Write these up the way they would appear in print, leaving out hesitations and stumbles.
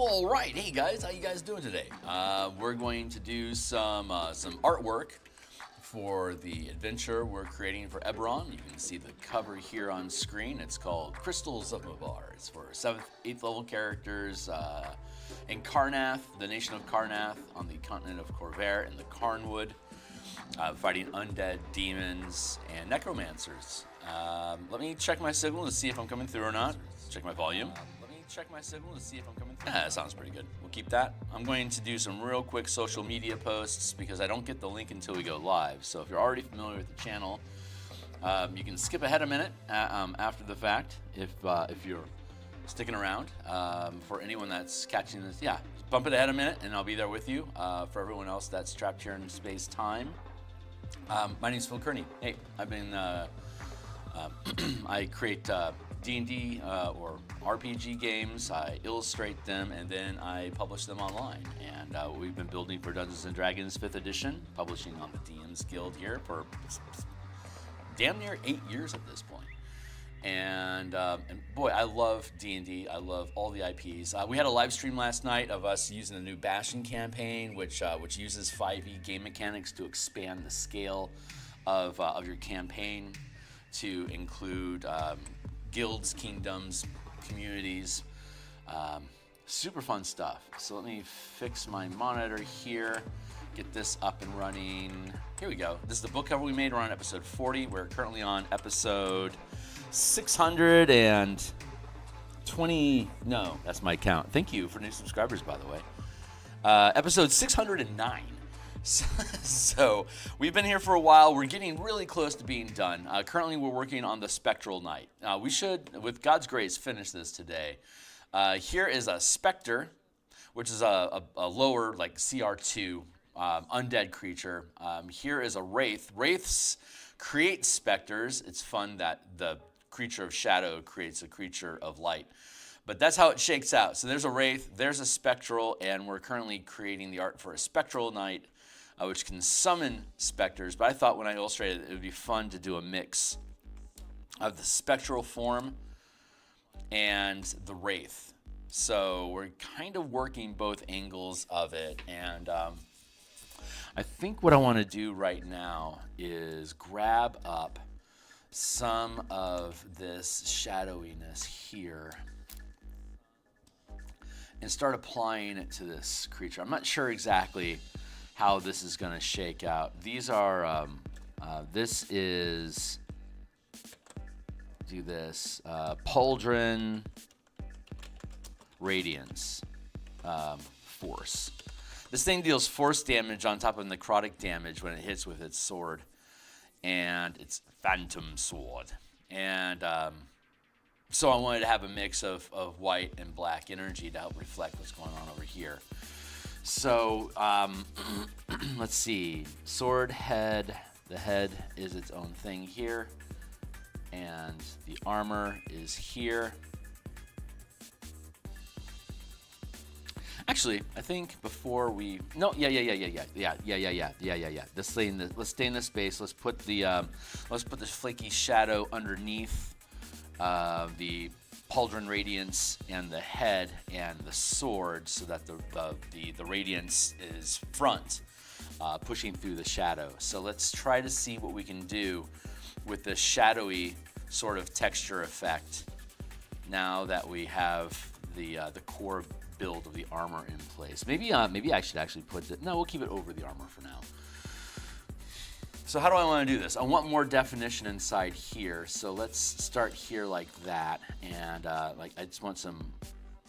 All right, hey guys, how you guys doing today? We're going to do some artwork for the adventure we're creating for Eberron. You can see the cover here on screen. It's called Crystals of Mavar. It's for 7th, 8th level characters in Karnath, the nation of Karnath, on the continent of Corvair in the Karnwood, fighting undead, demons, and necromancers. Let me check my signal to see if I'm coming through or not. Check my volume. Check my signal to see if I'm coming through. Yeah, that sounds pretty good. We'll keep that. I'm going to do some real quick social media posts because I don't get the link until we go live. So if you're already familiar with the channel, you can skip ahead a minute after the fact if you're sticking around. For anyone that's catching this, yeah, bump it ahead a minute and I'll be there with you. For everyone else that's trapped here in space-time, my name's Phil Kearney. Hey, I've been, I create D&D or RPG games. I illustrate them and then I publish them online. And we've been building for Dungeons & Dragons 5th edition, publishing on the DMsGuild here for damn near 8 years at this point. And boy, I love D&D. I love all the IPs. We had a live stream last night of us using the new Bastion campaign, which uses 5e game mechanics to expand the scale of your campaign to include guilds, kingdoms, communities, super fun stuff. So let me fix my monitor here, get this up and running. Here we go. This is the book cover we made. We're on episode 40. We're currently on episode 620. No, that's my count. Thank you for new subscribers, by the way. Episode 609. So we've been here for a while. We're getting really close to being done. Currently, we're working on the Spectral Knight. We should, with God's grace, finish this today. Here is a Spectre, which is a lower, like CR2 undead creature. Here is a Wraith. Wraiths create Spectres. It's fun that the creature of shadow creates a creature of light. But that's how it shakes out. So there's a Wraith, there's a Spectral, and we're currently creating the art for a Spectral Knight, which can summon specters. But I thought when I illustrated it would be fun to do a mix of the spectral form and the Wraith. So we're kind of working both angles of it. And I think what I want to do right now is grab up some of this shadowiness here and start applying it to this creature. I'm not sure exactly how this is going to shake out. These are, this is, do this, Pauldron Radiance Force. This thing deals force damage on top of necrotic damage when it hits with its sword. And it's Phantom Sword. And so I wanted to have a mix of white and black energy to help reflect what's going on over here. So let's see, sword head, the head is its own thing here, and the armor is here. Actually, I think before we, no, yeah. Let's stay in this space. Let's put the flaky shadow underneath the Pauldron Radiance and the head and the sword, so that the radiance is front, pushing through the shadow. So let's try to see what we can do with this shadowy sort of texture effect now that we have the core build of the armor in place. Maybe I should actually put it. No, we'll keep it over the armor for now. So how do I want to do this? I want more definition inside here. So let's start here like that. And I just want some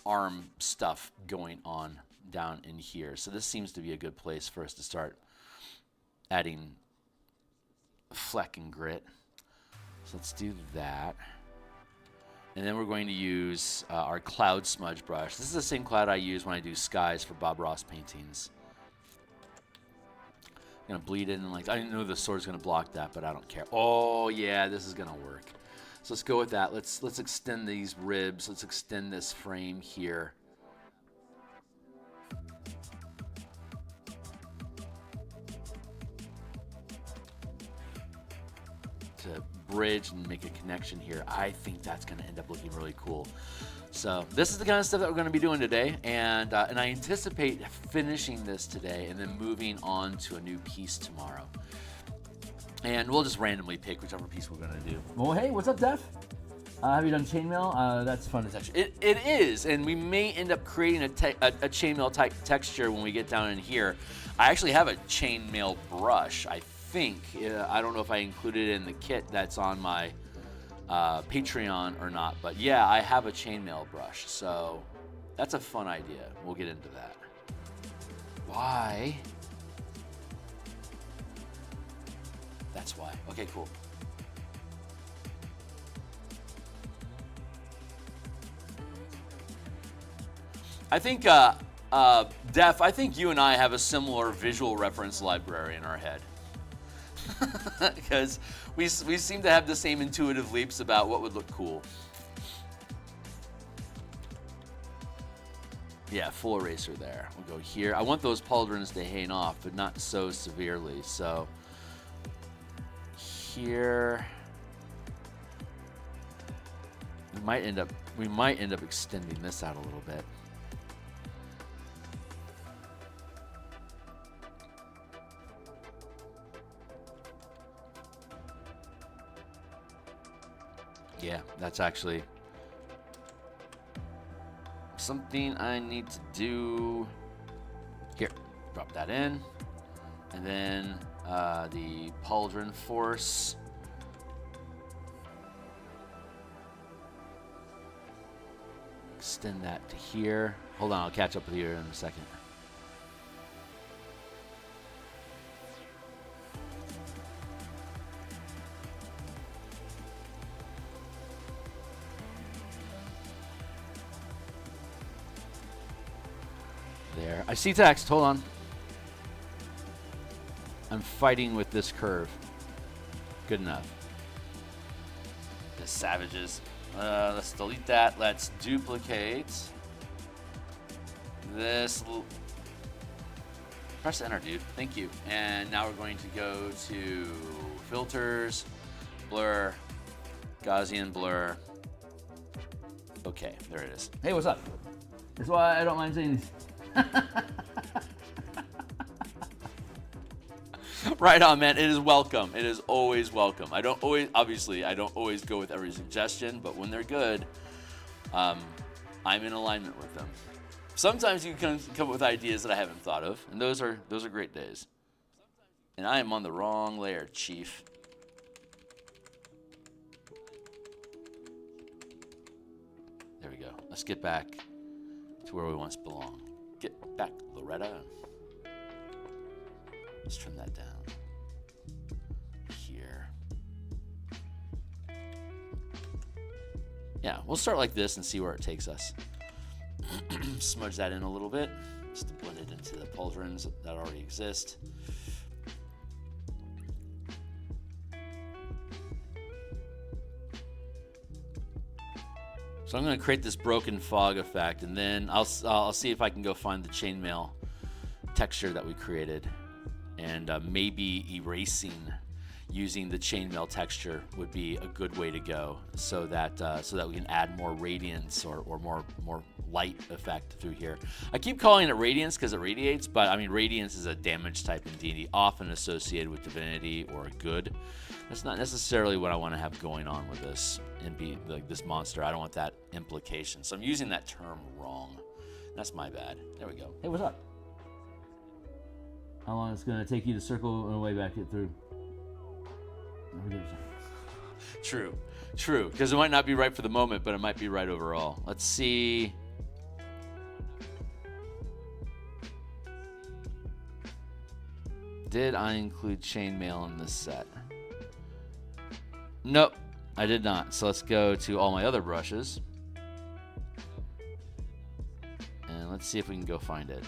arm stuff going on down in here. So this seems to be a good place for us to start adding fleck and grit. So let's do that. And then we're going to use our cloud smudge brush. This is the same cloud I use when I do skies for Bob Ross paintings. Gonna bleed in and I know the sword's gonna block that, but I don't care. Oh yeah, this is gonna work. So let's go with that. Let's extend these ribs. Let's extend this frame here. To bridge and make a connection here. I think that's going to end up looking really cool. So this is the kind of stuff that we're going to be doing today, and I anticipate finishing this today and then moving on to a new piece tomorrow. And we'll just randomly pick whichever piece we're going to do. Well, hey, what's up, Def? Have you done chainmail? That's fun. It is, and we may end up creating a chainmail type texture when we get down in here. I actually have a chainmail brush, I think. I don't know if I included it in the kit that's on my Patreon or not, but yeah, I have a chainmail brush, so that's a fun idea. We'll get into that. Why? That's why. Okay, cool. I think, Def, I think you and I have a similar visual reference library in our head. Because we seem to have the same intuitive leaps about what would look cool. Yeah, full eraser there. We'll go here. I want those pauldrons to hang off, but not so severely. So here we might end up extending this out a little bit. Yeah, that's actually something I need to do. Here, drop that in. And then the pauldron force. Extend that to here. Hold on, I'll catch up with you in a second. There. I see text. Hold on. I'm fighting with this curve. Good enough. The savages. Let's delete that. Let's duplicate this. Press enter, dude. Thank you. And now we're going to go to filters, blur, Gaussian blur. Okay, there it is. Hey, what's up? That's why I don't mind saying this. Right on, man. It is welcome. It is always welcome. I don't always go with every suggestion, but when they're good, I'm in alignment with them. Sometimes you can come up with ideas that I haven't thought of, and those are great days. And I am on the wrong layer, Chief. There we go. Let's get back to where we once belong. Get back, Loretta. Let's trim that down. Here. Yeah, we'll start like this and see where it takes us. Smudge that in a little bit, just to blend it into the pauldrons that already exist. So I'm going to create this broken fog effect, and then I'll see if I can go find the chainmail texture that we created, and maybe erasing using the chainmail texture would be a good way to go, so that we can add more radiance or more light effect through here. I keep calling it radiance because it radiates, but I mean radiance is a damage type in D&D, often associated with divinity or good. That's not necessarily what I want to have going on with this and be like this monster. I don't want that implication, so I'm using that term wrong. That's my bad. There we go. Hey, what's up? How long it's gonna take you to circle on the way back it through? True, because it might not be right for the moment, but it might be right overall. Let's see. Did I include chainmail in this set? Nope, I did not. So let's go to all my other brushes. And let's see if we can go find it.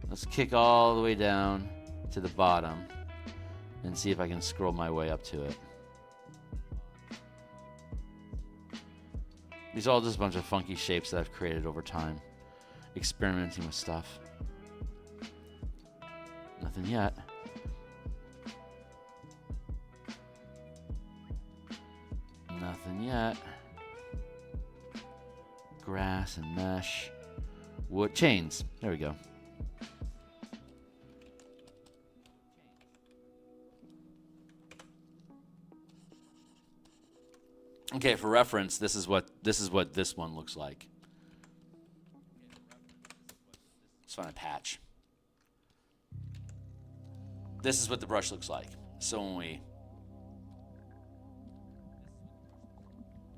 Let's kick all the way down to the bottom and see if I can scroll my way up to it. These are all just a bunch of funky shapes that I've created over time. Experimenting with stuff. Nothing yet. Nothing yet. Grass and mesh. Wood. Chains. There we go. Okay, for reference, this is what this one looks like. Let's find a patch. This is what the brush looks like. So when we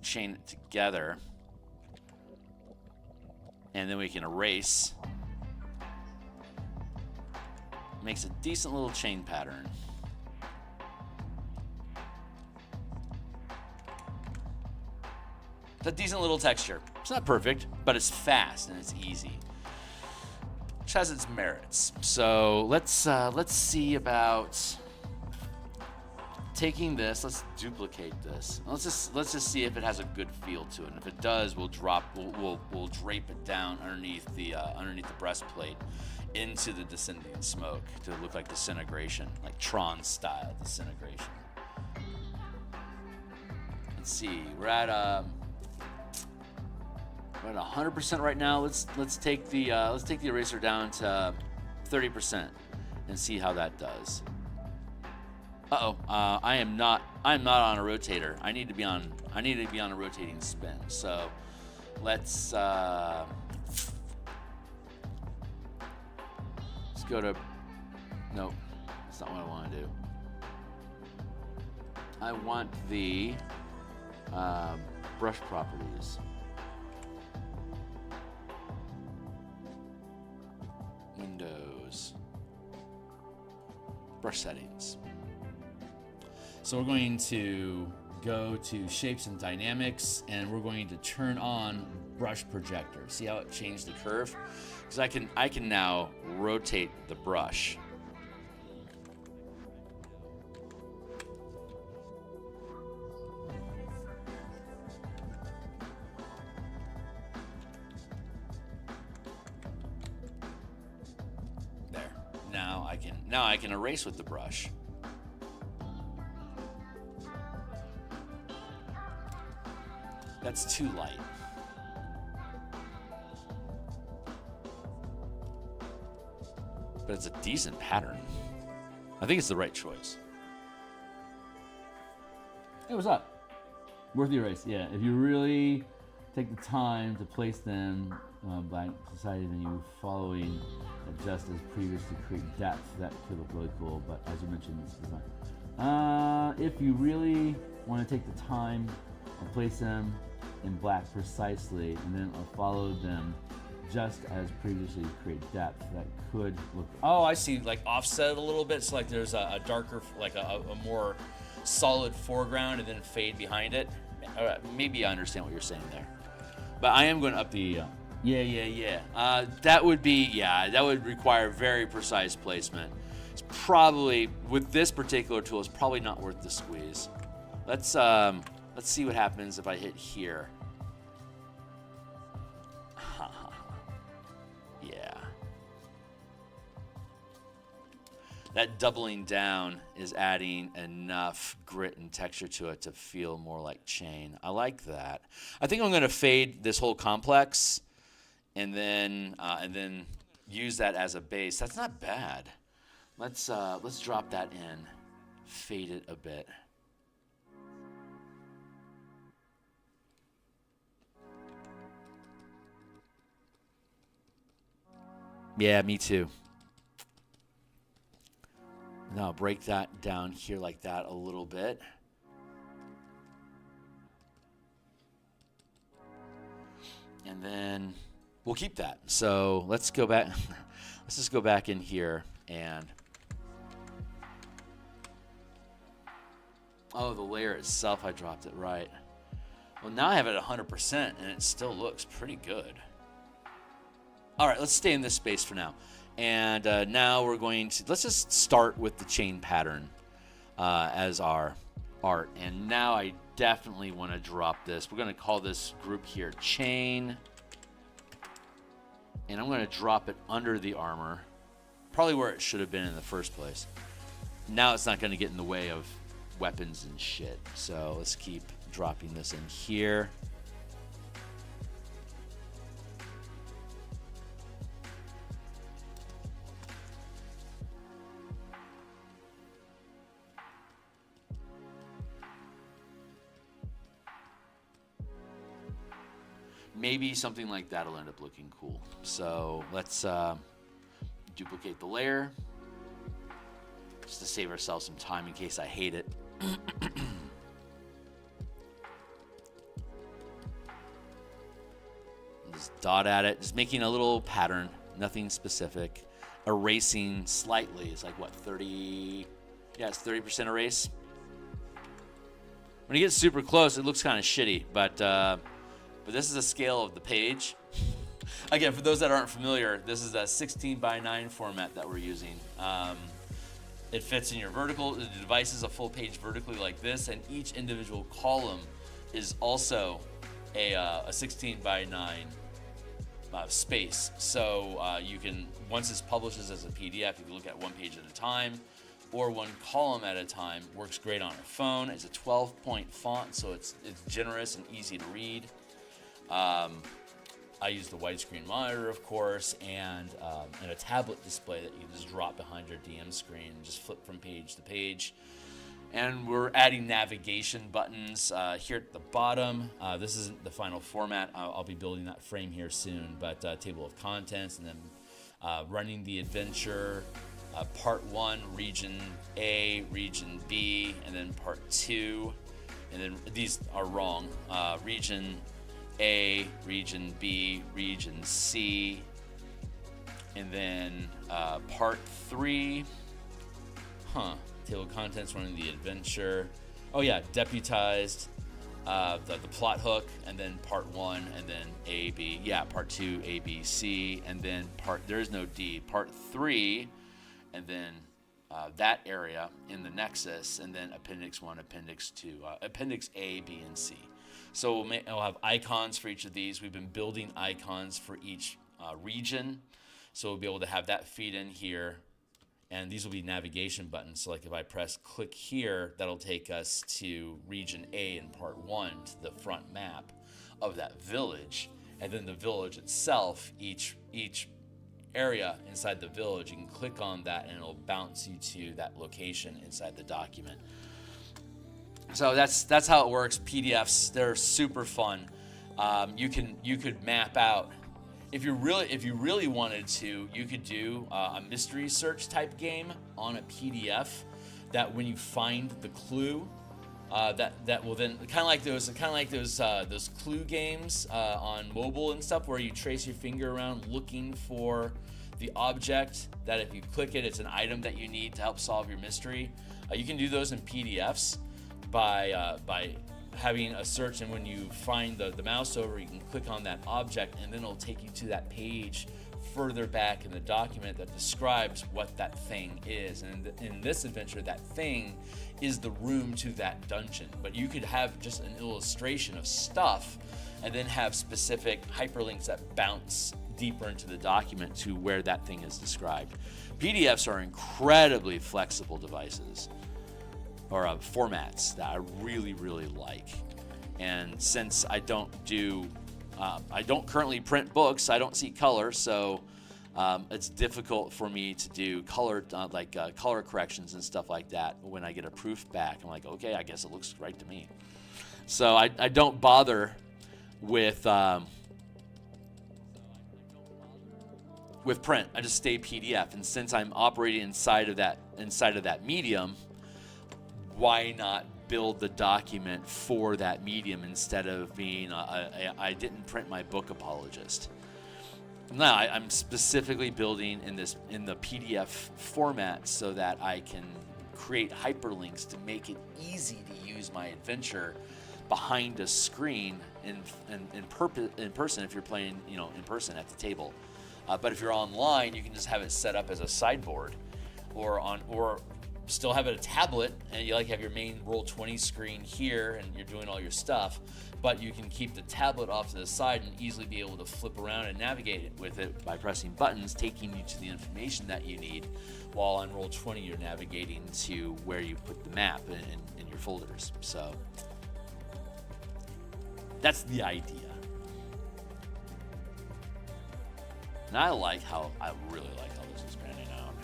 chain it together, and then we can erase, makes a decent little chain pattern. It's a decent little texture. It's not perfect, but it's fast and it's easy, which has its merits. So let's see about taking this. Let's duplicate this. Let's just see if it has a good feel to it. And if it does, we'll drape it down underneath the breastplate into the descending smoke to look like disintegration, like Tron style disintegration. Let's see. We're at 100% right now. Let's take the eraser down to 30% and see how that does. I am not on a rotator. I need to be on a rotating spin. So let's go to, nope, that's not what I want to do. I want the brush properties. Windows. Brush settings. So we're going to go to shapes and dynamics, and we're going to turn on brush projector. See how it changed the curve? Because I can now rotate the brush. There. Now I can erase with the brush. That's too light. But it's a decent pattern. I think it's the right choice. Hey, what's up? Worth the erase. Yeah, if you really take the time to place them by society, then you following adjust as previously create depth. That could look really cool. But as you mentioned, this design. If you really want to take the time and place them in black precisely, and then follow them just as previously create depth, that could look. Oh, I see. Like offset a little bit, so like there's a darker, like a more solid foreground, and then fade behind it. Maybe I understand what you're saying there, but I am going to up the. That would require very precise placement. It's probably, with this particular tool, it's probably not worth the squeeze. Let's see what happens if I hit here. Yeah. That doubling down is adding enough grit and texture to it to feel more like chain. I like that. I think I'm going to fade this whole complex and then use that as a base. That's not bad. Let's drop that in, fade it a bit. Yeah, me too. Now I'll break that down here like that a little bit. And then we'll keep that. So let's go back. Let's just go back in here and. Oh, the layer itself, I dropped it right. Well, now I have it at 100% and it still looks pretty good. All right, let's stay in this space for now. And now we're going to, let's just start with the chain pattern as our art. And now I definitely want to drop this. We're going to call this group here chain. And I'm going to drop it under the armor. Probably where it should have been in the first place. Now it's not going to get in the way of weapons and shit. So let's keep dropping this in here. Maybe something like that'll end up looking cool. So let's duplicate the layer just to save ourselves some time in case I hate it. Just dot at it, just making a little pattern, nothing specific. Erasing slightly. It's like what, 30? Yeah, it's 30% erase. When you get super close, it looks kind of shitty, but this is a scale of the page. Again, for those that aren't familiar, this is a 16 by 9 format that we're using. It fits in your vertical. The device is a full page vertically like this, and each individual column is also a 16 by 9 space. So you can, once it's published as a PDF, you can look at one page at a time or one column at a time. Works great on a phone. It's a 12-point font, so it's generous and easy to read. I use the widescreen monitor, of course, and a tablet display that you can just drop behind your DM screen and just flip from page to page. And we're adding navigation buttons here at the bottom. This isn't the final format. I'll be building that frame here soon, but table of contents, and then running the adventure, part 1, region A, region B, and then part 2. And then these are wrong. Region A, region B, region C, and then part 3. Table of contents, running the adventure. Oh yeah, deputized, the plot hook, and then part 1, and then A, B. Yeah, part 2, A, B, C, and then there is no D. Part 3, and then that area in the Nexus, and then Appendix 1, Appendix 2, Appendix A, B, and C. So we'll have icons for each of these. We've been building icons for each region. So we'll be able to have that feed in here. And these will be navigation buttons. So like if I press click here, that'll take us to region A in part 1, to the front map of that village. And then the village itself, each area inside the village, you can click on that and it'll bounce you to that location inside the document. So that's how it works. PDFs, they're super fun. You could map out, if you really wanted to, you could do a mystery search type game on a PDF. That when you find the clue, that will then kind of like those clue games on mobile and stuff, where you trace your finger around looking for the object. That if you click it, it's an item that you need to help solve your mystery. You can do those in PDFs. By having a search, and when you find the mouse over, you can click on that object, and then it'll take you to that page further back in the document that describes what that thing is. And in this adventure, that thing is the room to that dungeon. But you could have just an illustration of stuff, and then have specific hyperlinks that bounce deeper into the document to where that thing is described. PDFs are incredibly flexible devices, or formats that I really, really like. And since I don't currently print books, I don't see color, so it's difficult for me to do color, color corrections and stuff like that. When I get a proof back, I'm like, okay, I guess it looks right to me. So I don't bother with print. I just stay PDF. And since I'm operating inside of that medium, why not build the document for that medium instead of being I didn't print my book apologist. No, I'm specifically building in the PDF format so that I can create hyperlinks to make it easy to use my adventure behind a screen in person if you're playing in person at the table. But if you're online, you can just have it set up as a sideboard or still have a tablet, and you like have your main Roll20 screen here, and you're doing all your stuff, but you can keep the tablet off to the side and easily be able to flip around and navigate with it by pressing buttons, taking you to the information that you need, while on Roll20 you're navigating to where you put the map in your folders. So that's the idea. And I really like how this is panning out.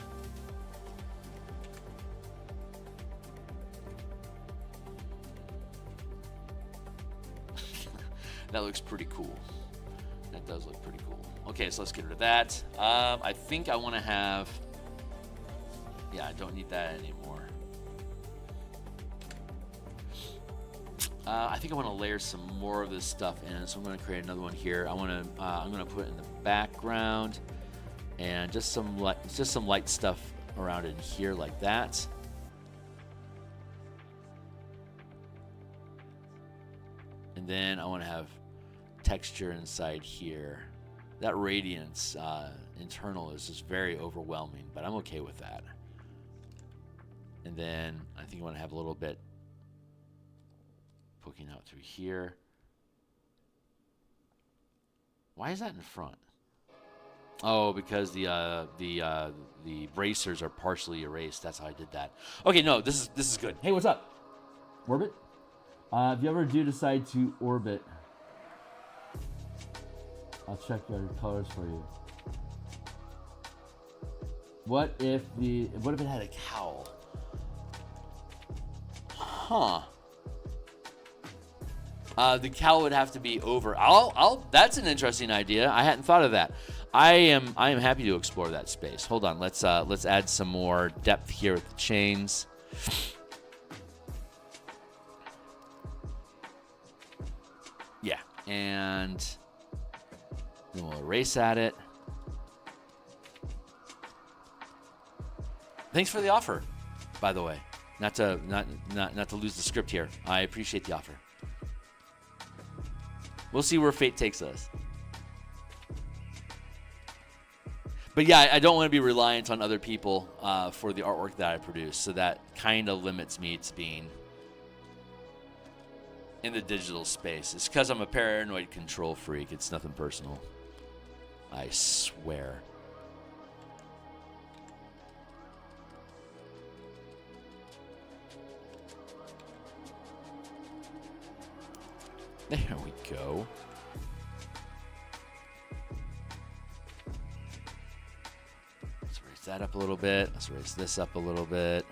That looks pretty cool. That does look pretty cool. Okay, so let's get rid of that. I think I want to have... Yeah, I don't need that anymore. I think I want to layer some more of this stuff in, so I'm going to create another one here. I'm going to put it in the background, and just some light stuff around it here like that. And then I want to have texture inside here. That radiance internal is just very overwhelming, but I'm okay with that. And then I think I want to have a little bit poking out through here. Why is that in front? Oh, because the bracers are partially erased. That's how I did that. Okay, no, this is good. Hey, what's up? Orbit? If you ever do decide to orbit, I'll check your colors for you. What if it had a cowl? Huh. The cowl would have to be over. That's an interesting idea. I hadn't thought of that. I am happy to explore that space. Hold on. Let's add some more depth here with the chains. Yeah, and then we'll erase at it. Thanks for the offer, by the way. Not to lose the script here. I appreciate the offer. We'll see where fate takes us. But yeah, I don't want to be reliant on other people for the artwork that I produce. So that kind of limits me to being in the digital space. It's because I'm a paranoid control freak. It's nothing personal. I swear. There we go. Let's raise that up a little bit. Let's raise this up a little bit.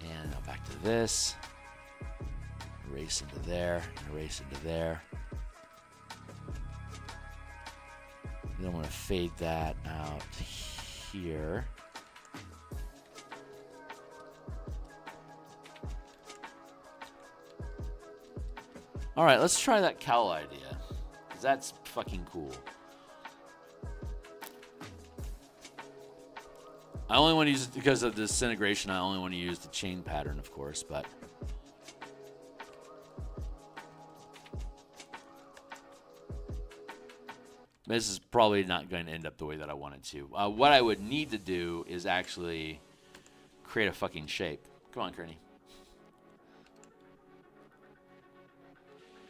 And now back to this. Erase into there. Erase into there. Then I'm going to fade that out here. All right, let's try that cowl idea, because that's fucking cool. I only want to use it because of disintegration. I only want to use the chain pattern, of course, but this is probably not going to end up the way that I want it to. What I would need to do is actually create a fucking shape. Come on, Kearney.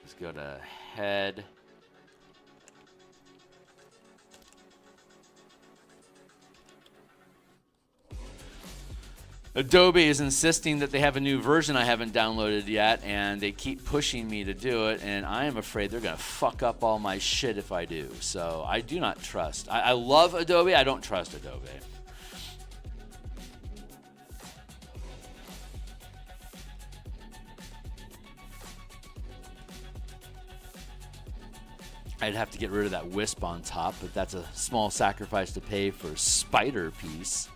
Let's go to head. Adobe is insisting that they have a new version I haven't downloaded yet, and they keep pushing me to do it, and I am afraid they're going to fuck up all my shit if I do. So I do not trust. I love Adobe. I don't trust Adobe. I'd have to get rid of that wisp on top, but that's a small sacrifice to pay for a spider piece.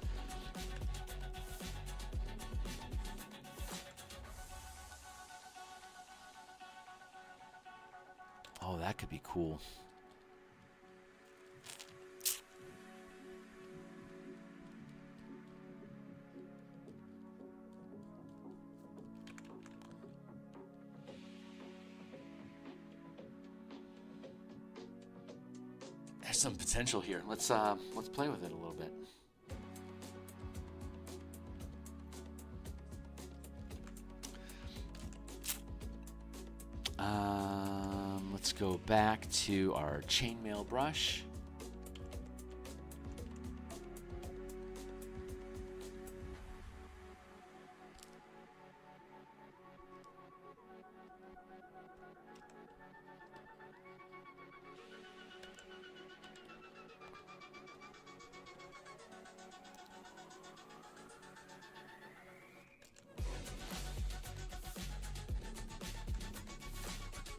Oh, that could be cool. there's some potential here. Let's play with it a little bit. Let's go back to our chainmail brush.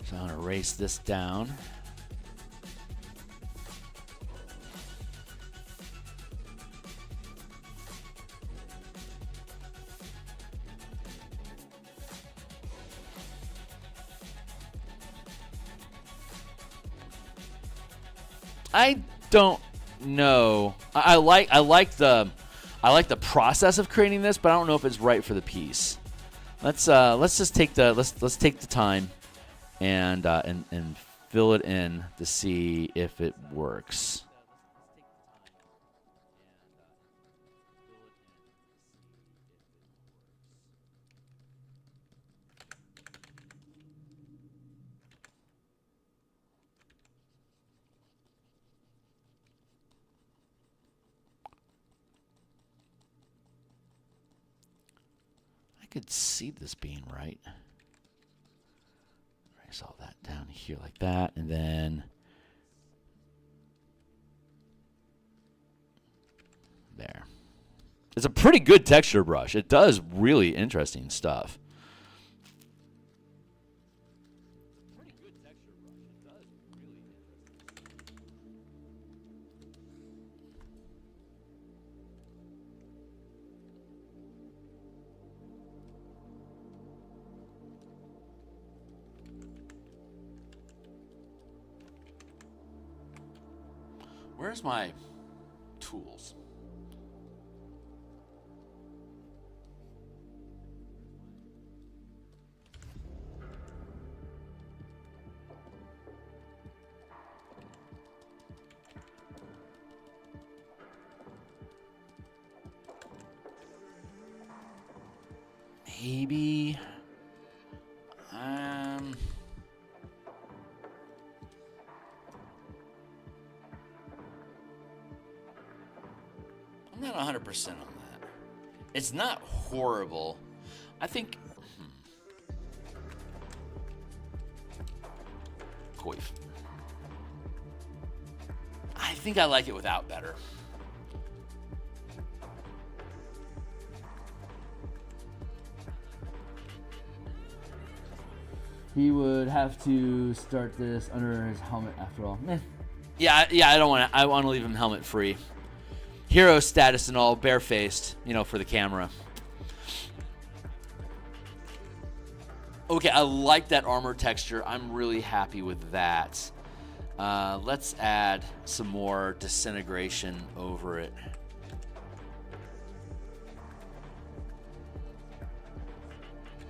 So I'm going to erase this down. I don't know. I like the process of creating this, but I don't know if it's right for the piece. Let's just take the let's take the time and fill it in to see if it works. I could see this being right. Erase all that down here like that, and then there. It's a pretty good texture brush. It does really interesting stuff. Where's my tools? Maybe. I'm not 100% on that. It's not horrible. I think. Coif. I think I like it without better. He would have to start this under his helmet after all. Meh. Yeah. I don't want to. I want to leave him helmet free. Hero status and all, barefaced, for the camera. Okay, I like that armor texture. I'm really happy with that. Let's add some more disintegration over it.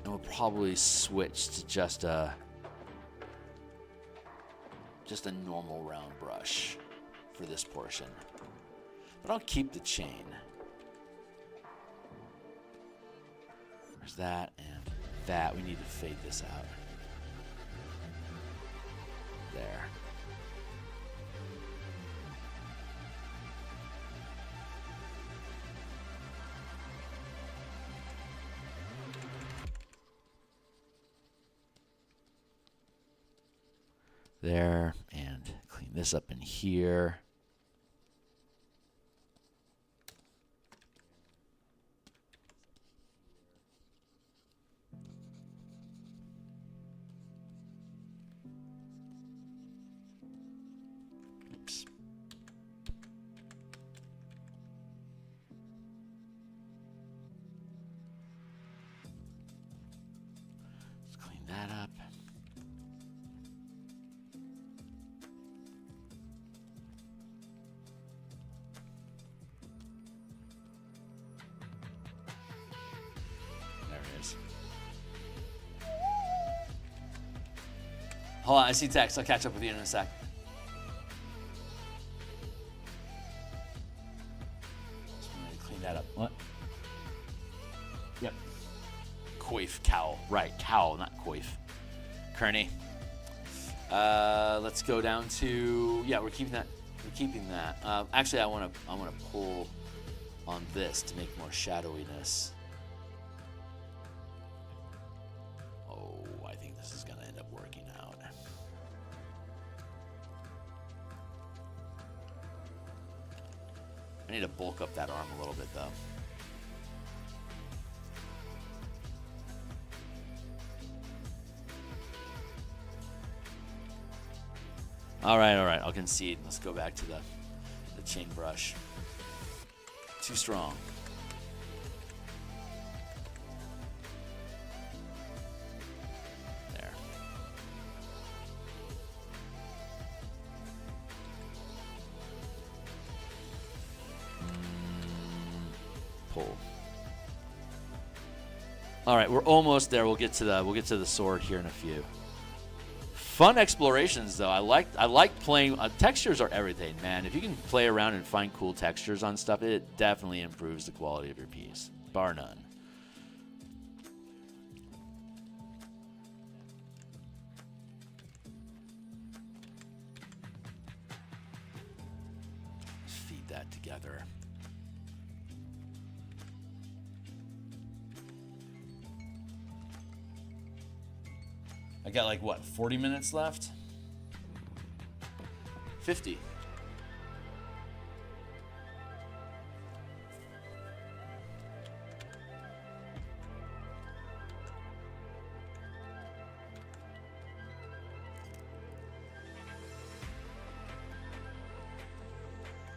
And we'll probably switch to just a normal round brush for this portion. But I'll keep the chain. There's that and that. We need to fade this out. There. There, and clean this up in here. Oops. Let's clean that up. Hold on, I see text. I'll catch up with you in a sec. hat up. What? Yep. Coif, cowl. Right, cowl, not coif. Kearney. Let's go down to, yeah, we're keeping that. We're keeping that. Actually, I want to pull on this to make more shadowiness. Oh, I think this is going to end up working out. I need to bulk up that arm a little bit, though. All right, I'll concede. Let's go back to the chain brush. Too strong. There. Pull. All right, we're almost there. We'll get to the sword here in a few. Fun explorations, though. I like playing. Textures are everything, man. If you can play around and find cool textures on stuff, it definitely improves the quality of your piece, bar none. Feed that together. I got like, what, 40 minutes left? 50.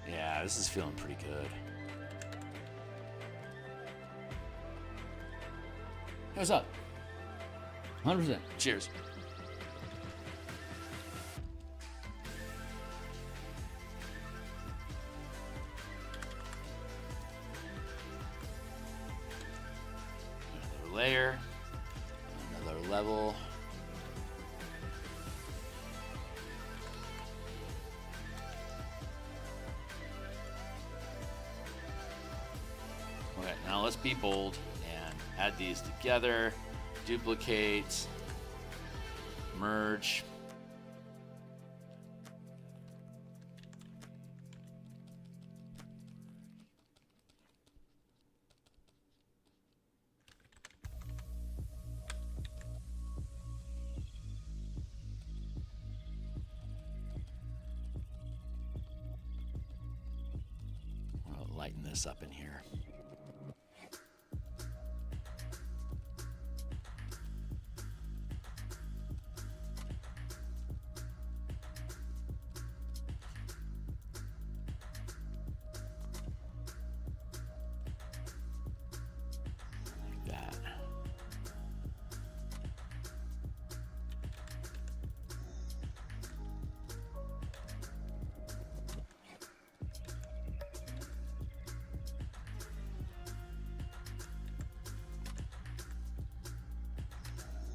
Yeah, this is feeling pretty good. Hey, what's up? 100%. Cheers. Another layer. Another level. Okay, now let's be bold and add these together. Duplicate, merge. I'll lighten this up in here.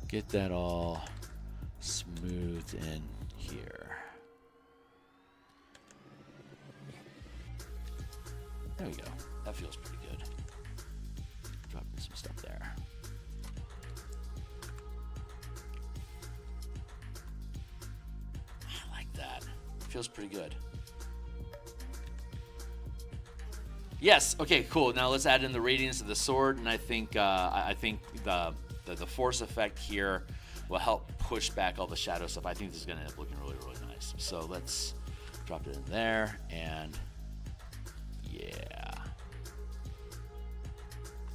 Get that all smoothed in here. There we go. That feels pretty good. Drop in some stuff there. I like that. Feels pretty good. Yes. Okay. Cool. Now let's add in the radiance of the sword, and I think the force effect here will help push back all the shadow stuff. I think this is going to end up looking really, really nice. So let's drop it in there, and yeah,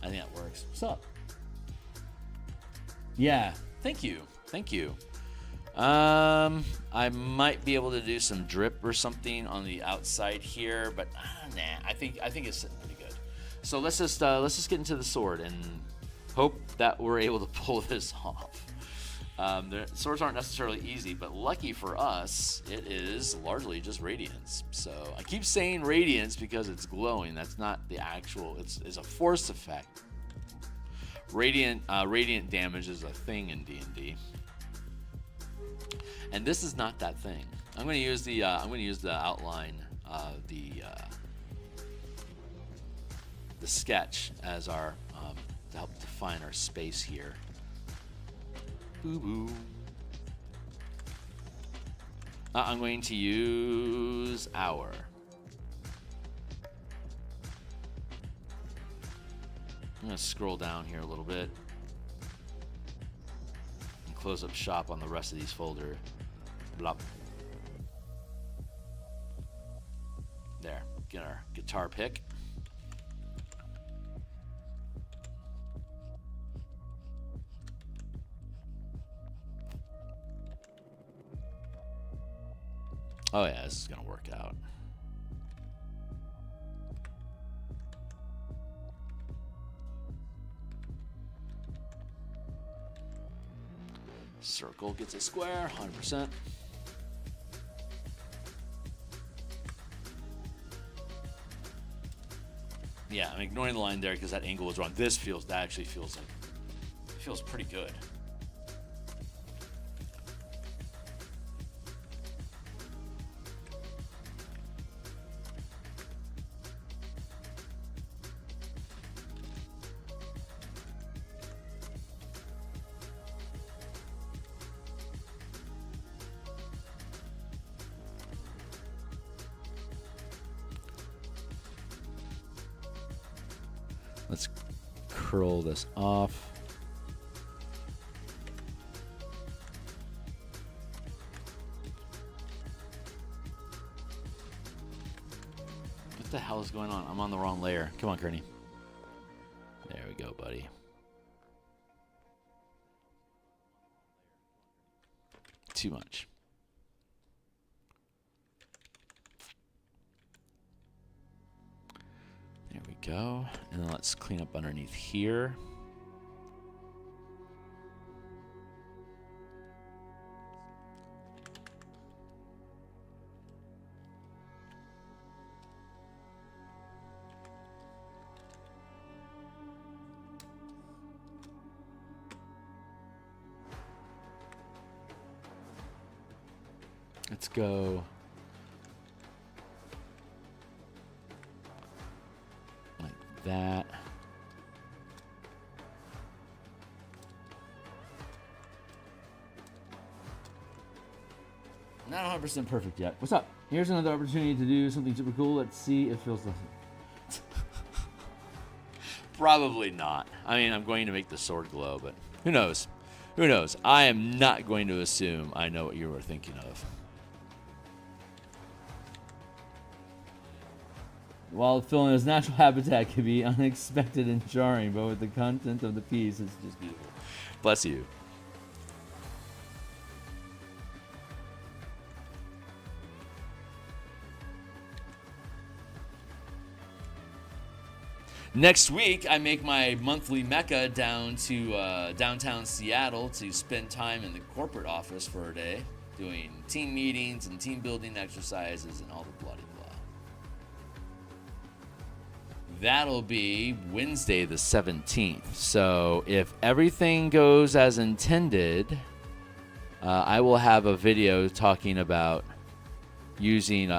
I think that works. What's up? Yeah. Thank you. Thank you. I might be able to do some drip or something on the outside here, but nah. I think it's sitting pretty good. So let's just get into the sword and hope that we're able to pull this off. The swords aren't necessarily easy, but lucky for us, it is largely just radiance. So I keep saying radiance because it's glowing. That's not the actual. It's a force effect. Radiant damage is a thing in D&D, and this is not that thing. I'm going to use the outline, the sketch as our to help define our space here. Boo boo. I'm going to use our. I'm going to scroll down here a little bit and close up shop on the rest of these folders. Blop. There, get our guitar pick. Oh yeah, this is gonna work out. Circle gets a square, 100%. Yeah, I'm ignoring the line there because that angle was wrong. That actually feels like, feels pretty good. Let's curl this off. What the hell is going on? I'm on the wrong layer. Come on, Kearney. There we go, buddy. Too much. There we go. And then let's clean up underneath here. Let's go like that. Not 100% perfect yet. What's up? Here's another opportunity to do something super cool. Let's see if it feels like Probably not. I mean, I'm going to make the sword glow, but who knows? Who knows? I am not going to assume I know what you were thinking of. While filling his natural habitat can be unexpected and jarring, but with the content of the piece, it's just beautiful. Bless you. Next week, I make my monthly mecca down to downtown Seattle to spend time in the corporate office for a day, doing team meetings and team building exercises and all the bloody blah. That'll be Wednesday the 17th. So if everything goes as intended, I will have a video talking about using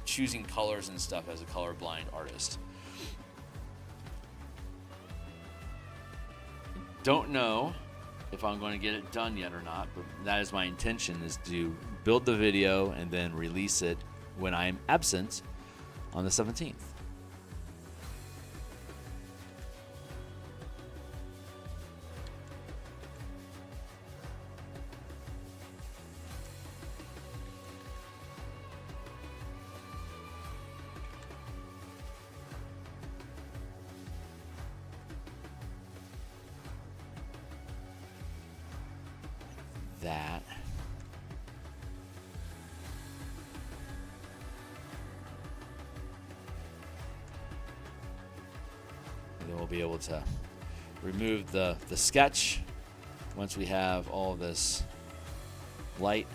choosing colors and stuff as a colorblind artist. Don't know if I'm going to get it done yet or not, but that is my intention, is to build the video and then release it when I'm absent on the 17th. That. And then we'll be able to remove the sketch once we have all this light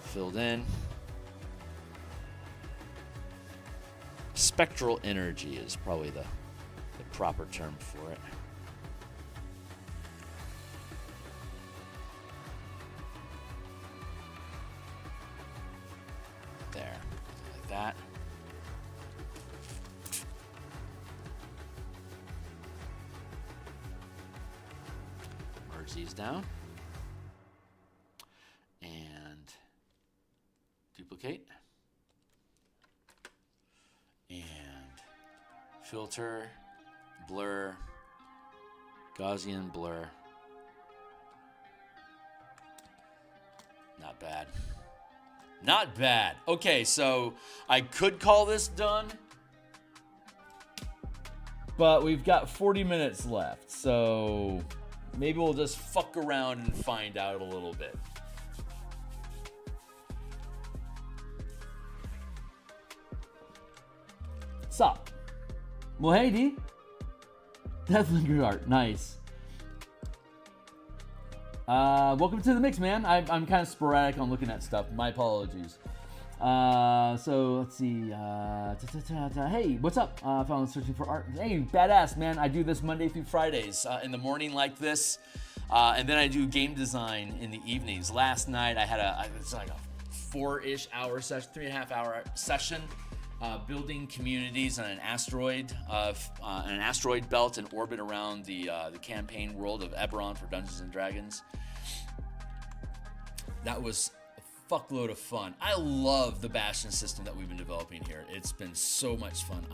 filled in. Spectral energy is probably the proper term for it. There, like that. merge these down. And duplicate. And filter, blur, Gaussian blur. Not bad. Not bad. Okay, so I could call this done, but we've got 40 minutes left, so maybe we'll just fuck around and find out a little bit. Sup? Well, hey, D. Deathlinger art. Nice. Welcome to the mix, man. I'm kind of sporadic on looking at stuff. My apologies. So let's see. Hey, what's up? Found searching for art. Hey, badass, man. I do this Monday through Fridays in the morning like this, and then I do game design in the evenings. Last night I had it's like a 4-ish hour session, 3.5 hour session. Building communities on an asteroid belt in orbit around the campaign world of Eberron for Dungeons and Dragons. That was a fuckload of fun. I love the Bastion system that we've been developing here. It's been so much fun.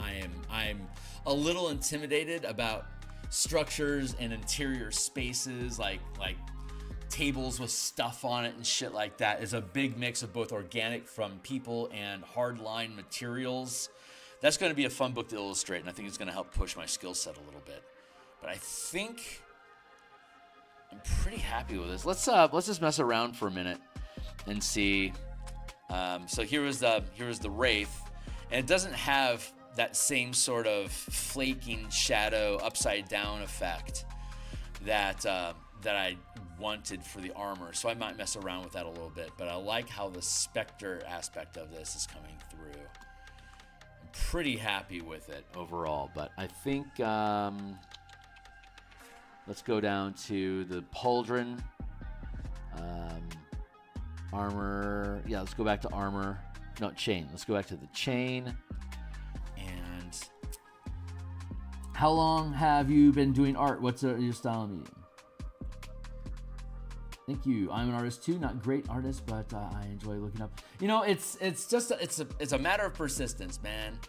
I'm a little intimidated about structures and interior spaces like tables with stuff on it and shit like that. Is a big mix of both organic from people and hardline materials. That's going to be a fun book to illustrate, and I think it's going to help push my skill set a little bit. But I think I'm pretty happy with this. Let's just mess around for a minute and see. So here was the Wraith, and it doesn't have that same sort of flaking shadow upside down effect that I wanted for the armor, so I might mess around with that a little bit, but I like how the Spectre aspect of this is coming through. I'm pretty happy with it overall, but I think let's go down to the Pauldron armor. Yeah, let's go back to armor. No, chain. Let's go back to the chain. And how long have you been doing art? What's your style of medium? Thank you. I'm an artist too, not great artist, but I enjoy looking up. You know, it's a matter of persistence, man.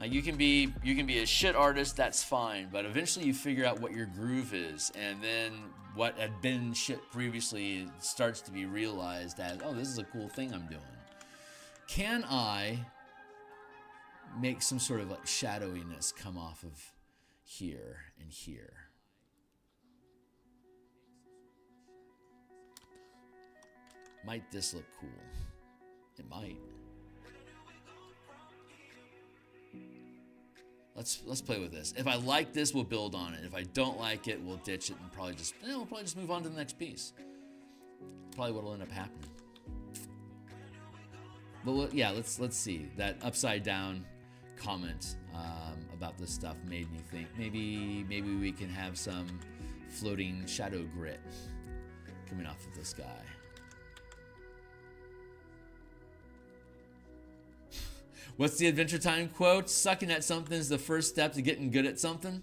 You can be a shit artist, that's fine, but eventually you figure out what your groove is, and then what had been shit previously starts to be realized as, oh, this is a cool thing I'm doing. Can I make some sort of like shadowiness come off of here and here? Might this look cool? It might. Let's play with this. If I like this, we'll build on it. If I don't like it, we'll ditch it and probably just move on to the next piece. Probably what'll end up happening. But yeah, let's see. That upside down comment about this stuff made me think maybe we can have some floating shadow grit coming off of this guy. What's the Adventure Time quote? Sucking at something is the first step to getting good at something.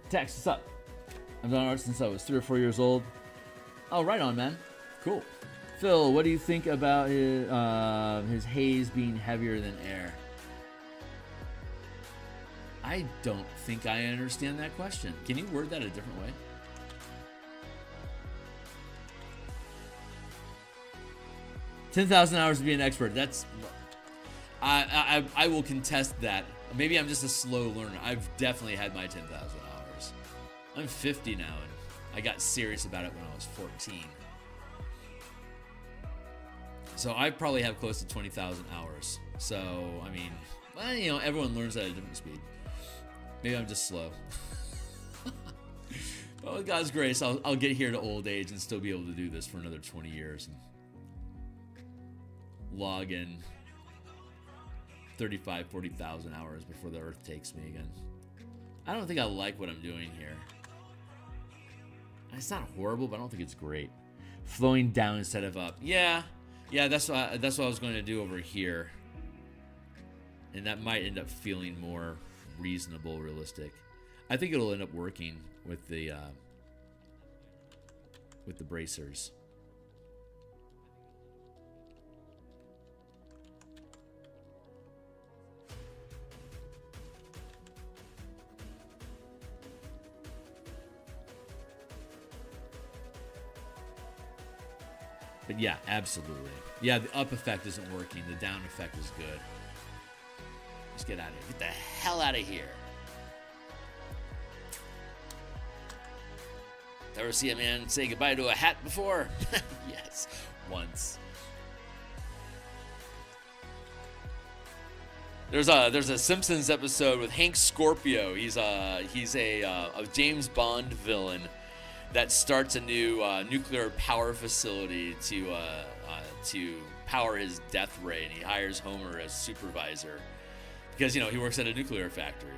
Tex, what's up? I've done art since I was 3 or 4 years old. Oh, right on, man. Cool. Phil, what do you think about his haze being heavier than air? I don't think I understand that question. Can you word that a different way? $10,000 hours to be an expert. That's... I will contest that. Maybe I'm just a slow learner. I've definitely had my 10,000 hours. I'm 50 now, and I got serious about it when I was 14. So I probably have close to 20,000 hours. So, I mean, well, you know, everyone learns at a different speed. Maybe I'm just slow. But with God's grace, I'll get here to old age and still be able to do this for another 20 years and log in 35, 40,000 hours before the earth takes me again. I don't think I like what I'm doing here. It's not horrible, but I don't think it's great. Flowing down instead of up. Yeah, Yeah, that's what I was going to do over here, and that might end up feeling more reasonable, realistic. I think it'll end up working with the bracers. But yeah, absolutely. Yeah, the up effect isn't working. The down effect is good. Just get out of here. Get the hell out of here. Ever see a man say goodbye to a hat before? Yes, once. There's a Simpsons episode with Hank Scorpio. He's a James Bond villain that starts a new nuclear power facility to power his death ray, and he hires Homer as supervisor because he works at a nuclear factory.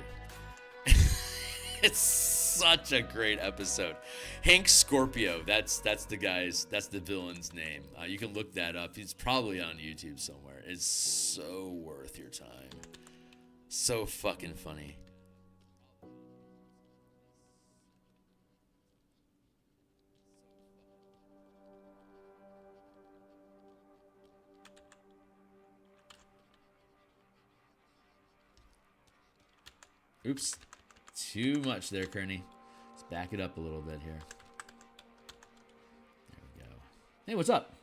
It's such a great episode. Hank Scorpio, that's the villain's name. You can look that up. He's probably on YouTube somewhere. It's so worth your time. So fucking funny. Oops. Too much there, Kearney. Let's back it up a little bit here. There we go. Hey, what's up?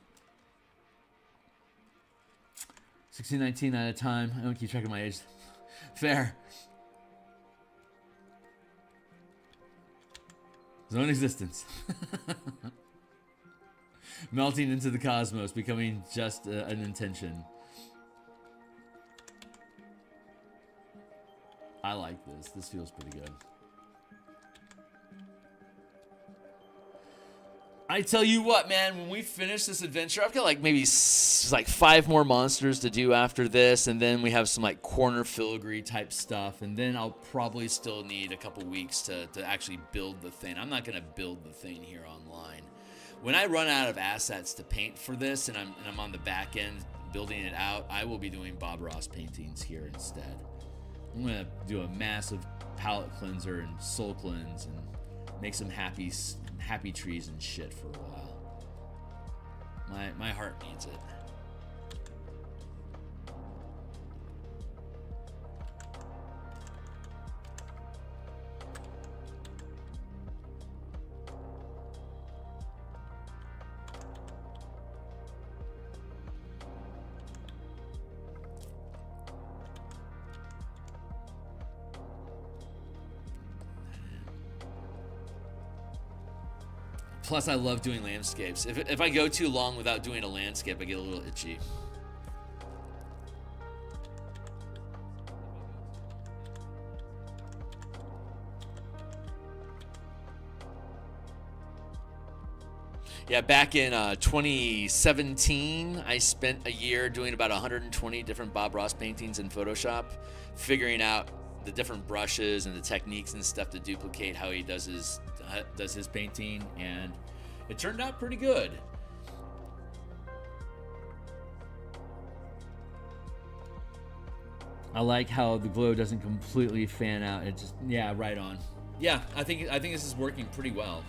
1619 at a time. I don't keep track of my age. Fair. Zone existence. Melting into the cosmos, becoming just an intention. I like this. This feels pretty good. I tell you what, man, when we finish this adventure, I've got like maybe 5 more monsters to do after this, and then we have some like corner filigree type stuff, and then I'll probably still need a couple weeks to actually build the thing. I'm not going to build the thing here online. When I run out of assets to paint for this, and I'm on the back end building it out, I will be doing Bob Ross paintings here instead. I'm going to do a massive palette cleanser and soul cleanse and make some happy trees and shit for a while. My heart needs it. Plus, I love doing landscapes. If I go too long without doing a landscape, I get a little itchy. Yeah, back in 2017, I spent a year doing about 120 different Bob Ross paintings in Photoshop, figuring out the different brushes and the techniques and stuff to duplicate how he does his painting, and it turned out pretty good. I like how the glow doesn't completely fan out. It just, yeah, right on. Yeah, I think this is working pretty well.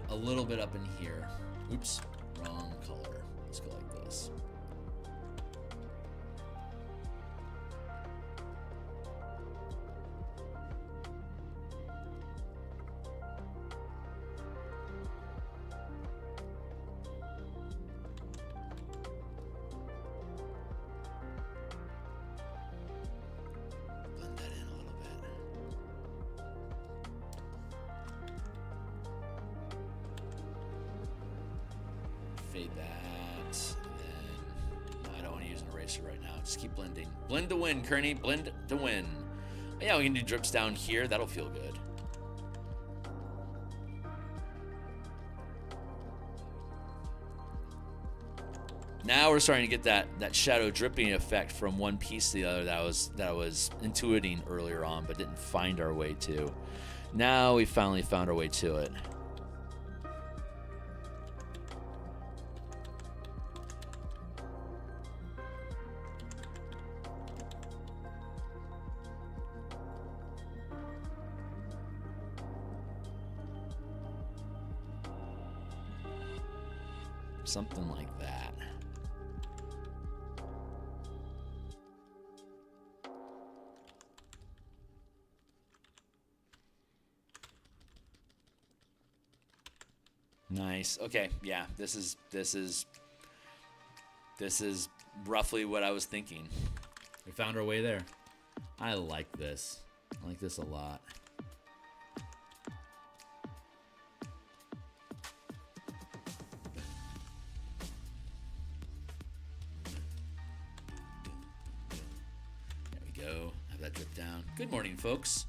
A little bit up in here. Oops, wrong color. Let's go like this. Blend that in a little bit. Fade that, and then I don't want to use an eraser right now. Just keep blending. Blend to win, Kearney. Blend to win. Yeah, we can do drips down here. That'll feel good. Now we're starting to get that shadow dripping effect from one piece to the other that I was intuiting earlier on, but didn't find our way to. Now we finally found our way to it. Something like that. Nice. Okay. Yeah. This is roughly what I was thinking. We found our way there. I like this. I like this a lot. There we go. Have that drip down. Good morning, folks.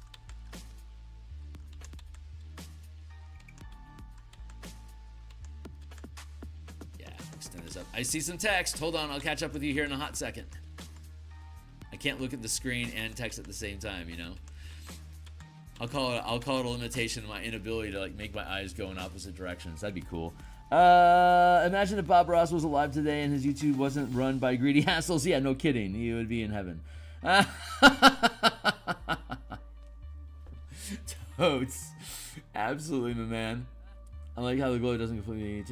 I see some text. Hold on, I'll catch up with you here in a hot second. I can't look at the screen and text at the same time, you know. I'll call it a limitation of my inability to like make my eyes go in opposite directions. That'd be cool. Imagine if Bob Ross was alive today and his YouTube wasn't run by greedy assholes. Yeah, no kidding. He would be in heaven. Totes. Absolutely, my man. I like how the glow doesn't completely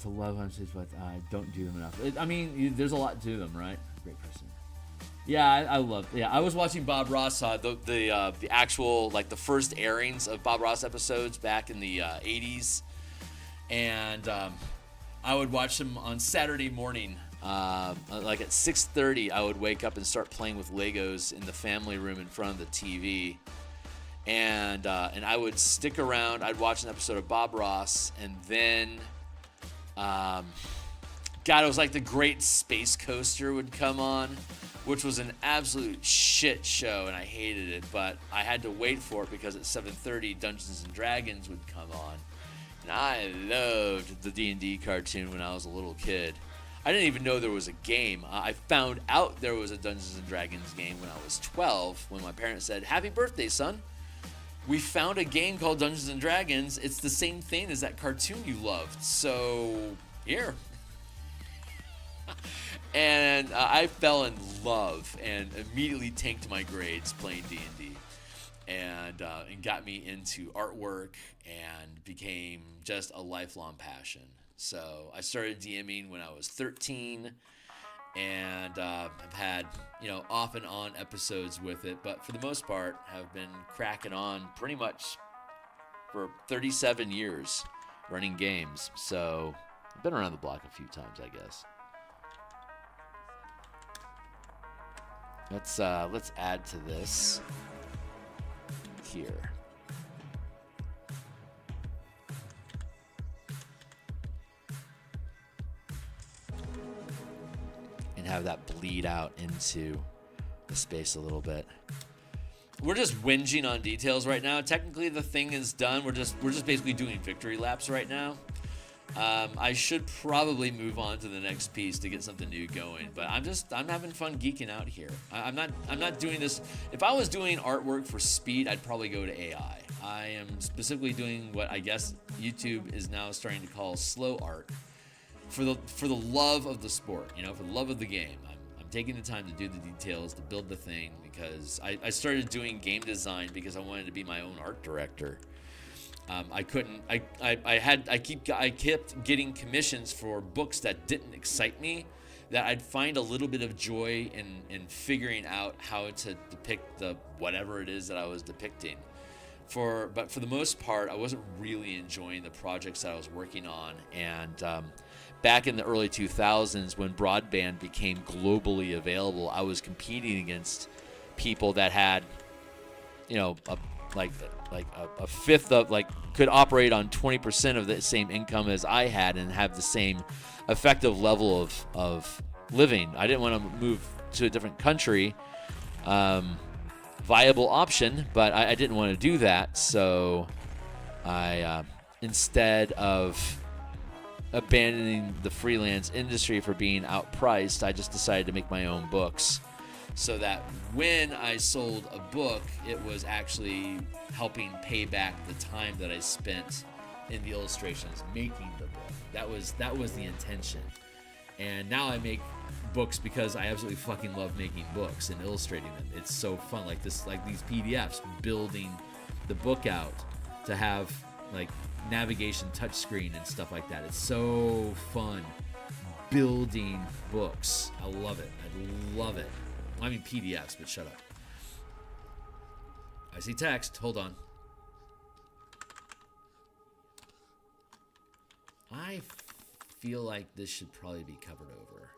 to love hunches, but I don't do them enough. I mean, there's a lot to them, right? Great person. Yeah, I love. Yeah, I was watching Bob Ross, the actual like the first airings of Bob Ross episodes back in the '80s, and I would watch them on Saturday morning. Like at 6:30, I would wake up and start playing with Legos in the family room in front of the TV. And I would stick around. I'd watch an episode of Bob Ross, and then, God, it was like the Great Space Coaster would come on, which was an absolute shit show, and I hated it. But I had to wait for it because at 7:30, Dungeons and Dragons would come on, and I loved the D&D cartoon when I was a little kid. I didn't even know there was a game. I found out there was a Dungeons and Dragons game when I was 12, when my parents said, "Happy birthday, son. We found a game called Dungeons and Dragons. It's the same thing as that cartoon you loved. So, here." And I fell in love and immediately tanked my grades playing D&D. And got me into artwork and became just a lifelong passion. So I started DMing when I was 13. And I've had, off and on episodes with it, but for the most part have been cracking on pretty much for 37 years running games. So I've been around the block a few times, I guess. Let's add to this here. Have that bleed out into the space a little bit. We're just whinging on details right now. Technically, the thing is done. We're just basically doing victory laps right now. I should probably move on to the next piece to get something new going, but I'm having fun geeking out here. I'm not doing this. If I was doing artwork for speed, I'd probably go to AI. I am specifically doing what I guess YouTube is now starting to call slow art. For the love of the sport, for the love of the game. I'm taking the time to do the details, to build the thing, because I started doing game design because I wanted to be my own art director. I kept getting commissions for books that didn't excite me, that I'd find a little bit of joy in figuring out how to depict the whatever it is that I was depicting. But for the most part, I wasn't really enjoying the projects that I was working on, and back in the early 2000s, when broadband became globally available, I was competing against people that had, a fifth of, could operate on 20% of the same income as I had and have the same effective level of living. I didn't want to move to a different country, viable option, but I didn't want to do that. So I, instead of abandoning the freelance industry for being outpriced, I just decided to make my own books. So that when I sold a book, it was actually helping pay back the time that I spent in the illustrations making the book. That was the intention. And now I make books because I absolutely fucking love making books and illustrating them. It's so fun, like these PDFs, building the book out to have like navigation touchscreen and stuff like that. It's so fun building books. I love it. I love it. I mean PDFs, but shut up. I see text. Hold on. I feel like this should probably be covered over.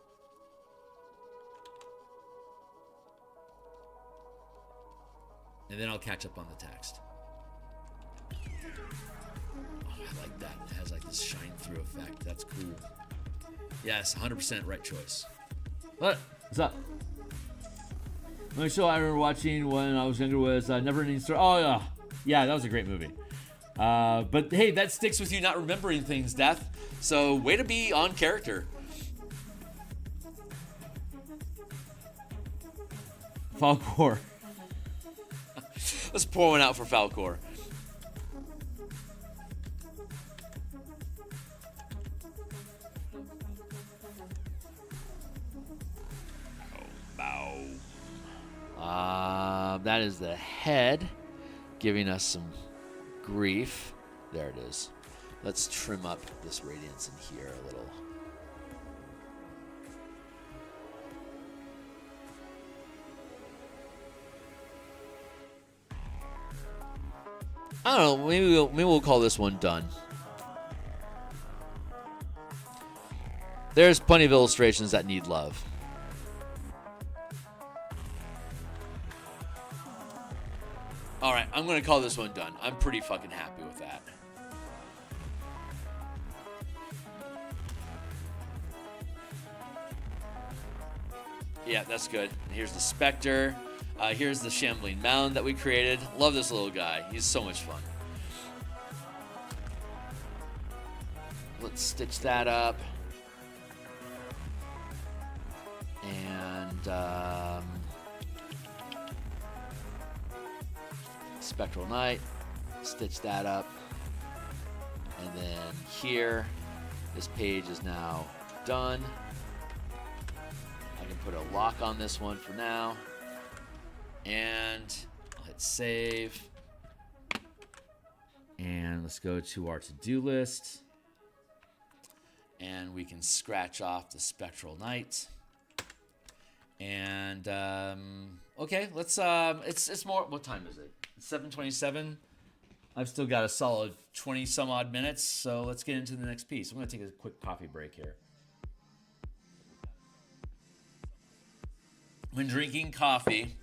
And then I'll catch up on the text. Oh, I like that. It has like this shine through effect. That's cool. Yes, 100% right choice. What? What's up? The only show I remember watching when I was younger was Never Ending Story. Oh, yeah. Yeah, that was a great movie. But hey, that sticks with you not remembering things, Death. So way to be on character. Falcor. Let's pour one out for Falcor. That is the head giving us some grief. There it is. Let's trim up this radiance in here a little. I don't know. Maybe we'll call this one done. There's plenty of illustrations that need love. All right, I'm going to call this one done. I'm pretty fucking happy with that. Yeah, that's good. Here's the Spectre. Here's the Shambling Mound that we created. Love this little guy. He's so much fun. Let's stitch that up. And Spectral Knight. Stitch that up. And then here, this page is now done. I can put a lock on this one for now. And I'll hit save. And let's go to our to-do list. And we can scratch off the Spectral Knight. And okay, let's it's more. What time is it? It's 7:27. I've still got a solid 20 some odd minutes, so let's get into the next piece. I'm gonna take a quick coffee break here. When drinking coffee,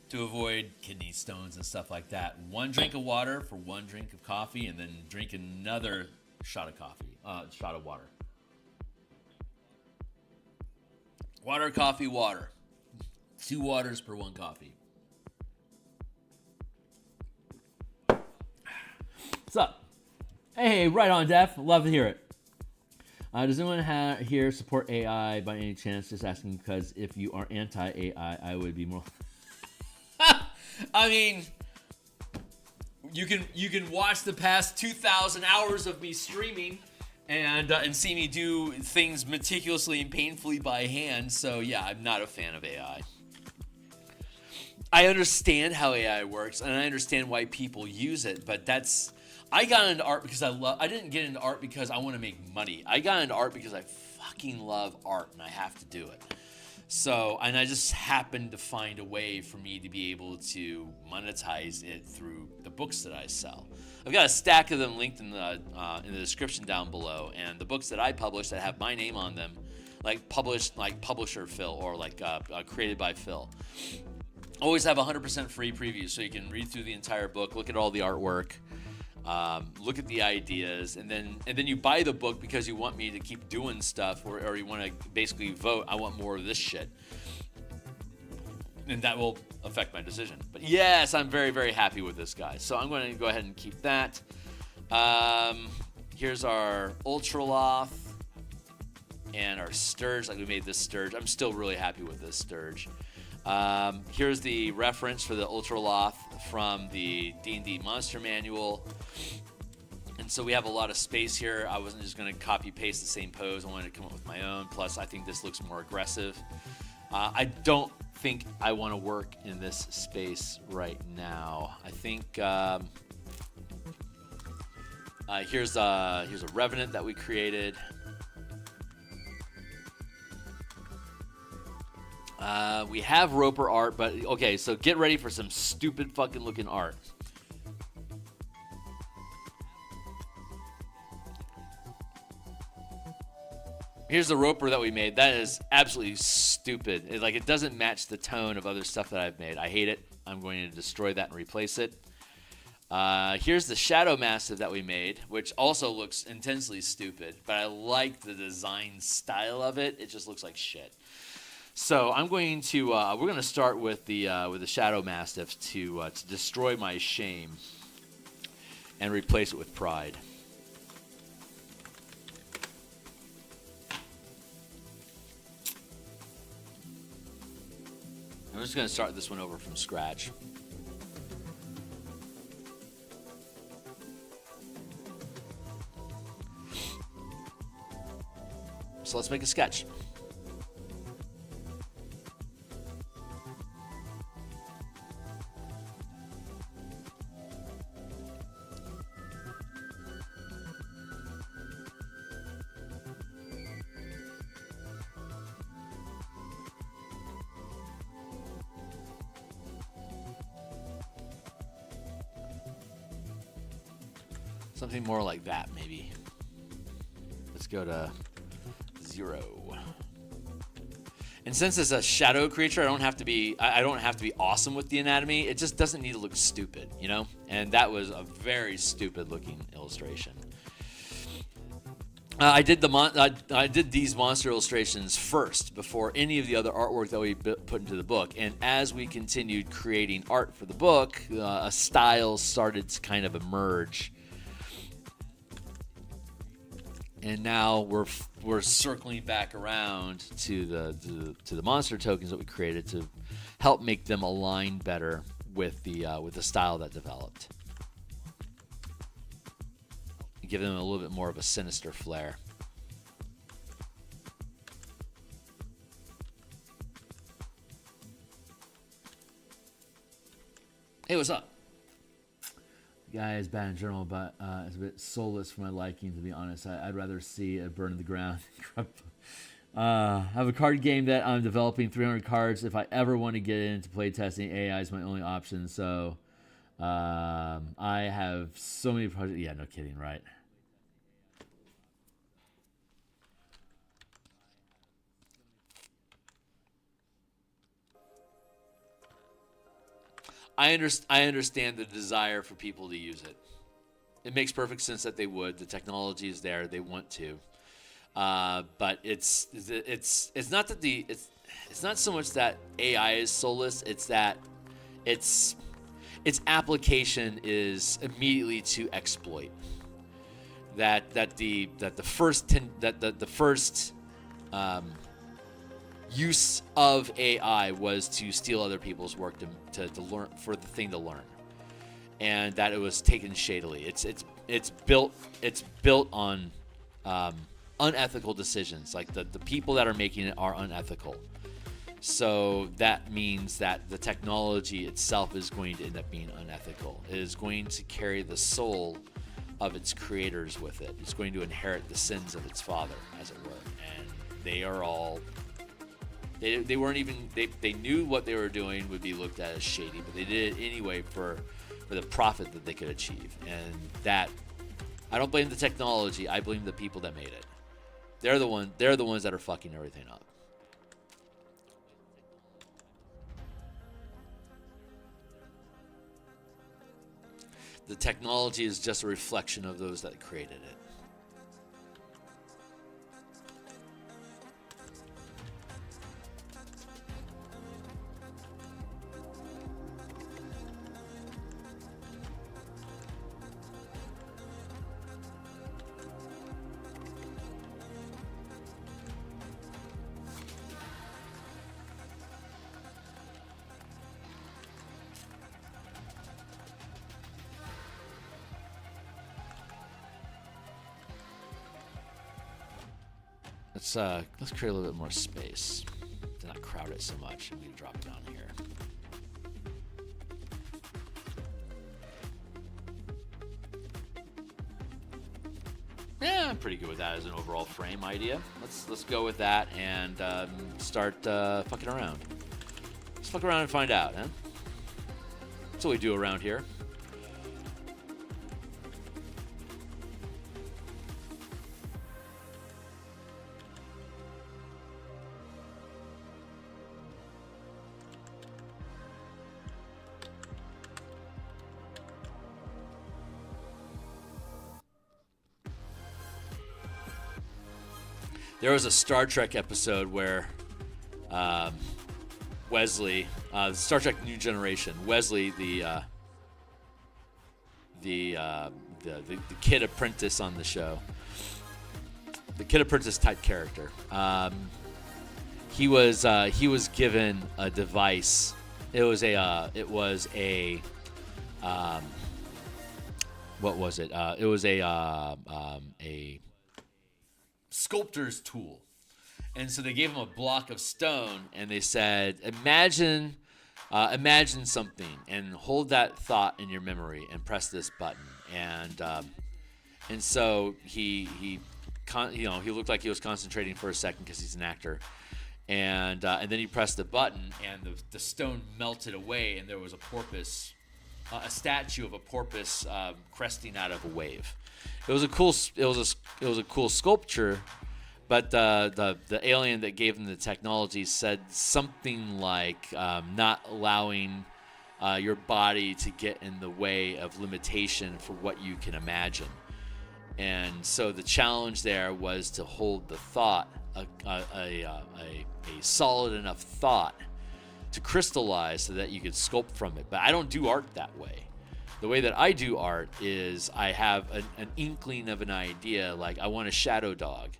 to avoid kidney stones and stuff like that, 1 drink of water for 1 drink of coffee, and then drink another shot of coffee, shot of water. Water, coffee, water. 2 waters per 1 coffee. What's up? Hey, right on, Def. Love to hear it. Does anyone here support AI by any chance? Just asking because if you are anti-AI, I would be more... I mean, you can watch the past 2,000 hours of me streaming and see me do things meticulously and painfully by hand. So yeah, I'm not a fan of AI. I understand how AI works and I understand why people use it, but I got into art because I didn't get into art because I want to make money. I got into art because I fucking love art and I have to do it. So, and I just happened to find a way for me to be able to monetize it through the books that I sell. I've got a stack of them linked in the description down below, and the books that I publish that have my name on them, like published, like publisher Phil or like created by Phil, always have 100% free previews, so you can read through the entire book, look at all the artwork, look at the ideas, and then you buy the book because you want me to keep doing stuff, or you want to basically vote, I want more of this shit. And that will affect my decision. But yes, I'm very, very happy with this guy. So I'm going to go ahead and keep that. Here's our Ultraloth and our Sturge. Like we made this Sturge. I'm still really happy with this Sturge. Here's the reference for the Ultraloth from the D&D Monster Manual. And so we have a lot of space here. I wasn't just going to copy paste the same pose. I wanted to come up with my own. Plus, I think this looks more aggressive. I don't think I want to work in this space right now. I think here's a Revenant that we created. We have Roper art, but okay, so get ready for some stupid fucking looking art. Here's the Roper that we made. That is absolutely stupid. It doesn't match the tone of other stuff that I've made. I hate it. I'm going to destroy that and replace it. Here's the Shadow Mastiff that we made, which also looks intensely stupid, but I like the design style of it. It just looks like shit. So I'm going to we're going to start with the Shadow Mastiff to destroy my shame and replace it with pride. I'm just going to start this one over from scratch. So let's make a sketch. Something more like that, maybe. Let's go to 0. And since it's a shadow creature, I don't have to be awesome with the anatomy. It just doesn't need to look stupid, you know? And that was a very stupid looking illustration. I did these monster illustrations first before any of the other artwork that we put into the book. And as we continued creating art for the book, a style started to kind of emerge. And now we're circling back around to the monster tokens that we created to help make them align better with the style that developed. Give them a little bit more of a sinister flair. Hey, what's up? The guy is bad in general, but it's a bit soulless for my liking, to be honest. I'd rather see it burn to the ground. I have a card game that I'm developing, 300 cards. If I ever want to get into playtesting, AI is my only option. So I have so many projects. Yeah, no kidding, right? I understand the desire for people to use it. It makes perfect sense that they would. The technology is there; they want to. But it's not that it's not so much that AI is soulless. It's that its application is immediately to exploit. The first use of AI was to steal other people's work to learn, for the thing to learn, and that it was taken shadily. It's built on unethical decisions. Like the people that are making it are unethical. So that means that the technology itself is going to end up being unethical. It is going to carry the soul of its creators with it. It's going to inherit the sins of its father, as it were. And they are all... They weren't even... They knew what they were doing would be looked at as shady, but they did it anyway for the profit that they could achieve. And that... I don't blame the technology. I blame the people that made it. They're the ones that are fucking everything up. The technology is just a reflection of those that created it. let's create a little bit more space to not crowd it so much. I'm gonna drop it down here. Yeah, I'm pretty good with that as an overall frame idea. Let's go with that and start fucking around. Let's fuck around and find out, huh? That's what we do around here. There was a Star Trek episode where Wesley, Star Trek New Generation, Wesley, the kid apprentice on the show, the kid apprentice type character. He was given a device. It was a what was it? It was a sculptor's tool. And so they gave him a block of stone and they said, imagine something and hold that thought in your memory and press this button. And so he looked like he was concentrating for a second because he's an actor. And then he pressed the button and the stone melted away and there was a porpoise, a statue of a porpoise cresting out of a wave. It was a cool sculpture, but the alien that gave them the technology said something like not allowing your body to get in the way of limitation for what you can imagine. And so the challenge there was to hold the thought, a solid enough thought to crystallize so that you could sculpt from it. But I don't do art that way. The way that I do art is I have an inkling of an idea, like I want a shadow dog,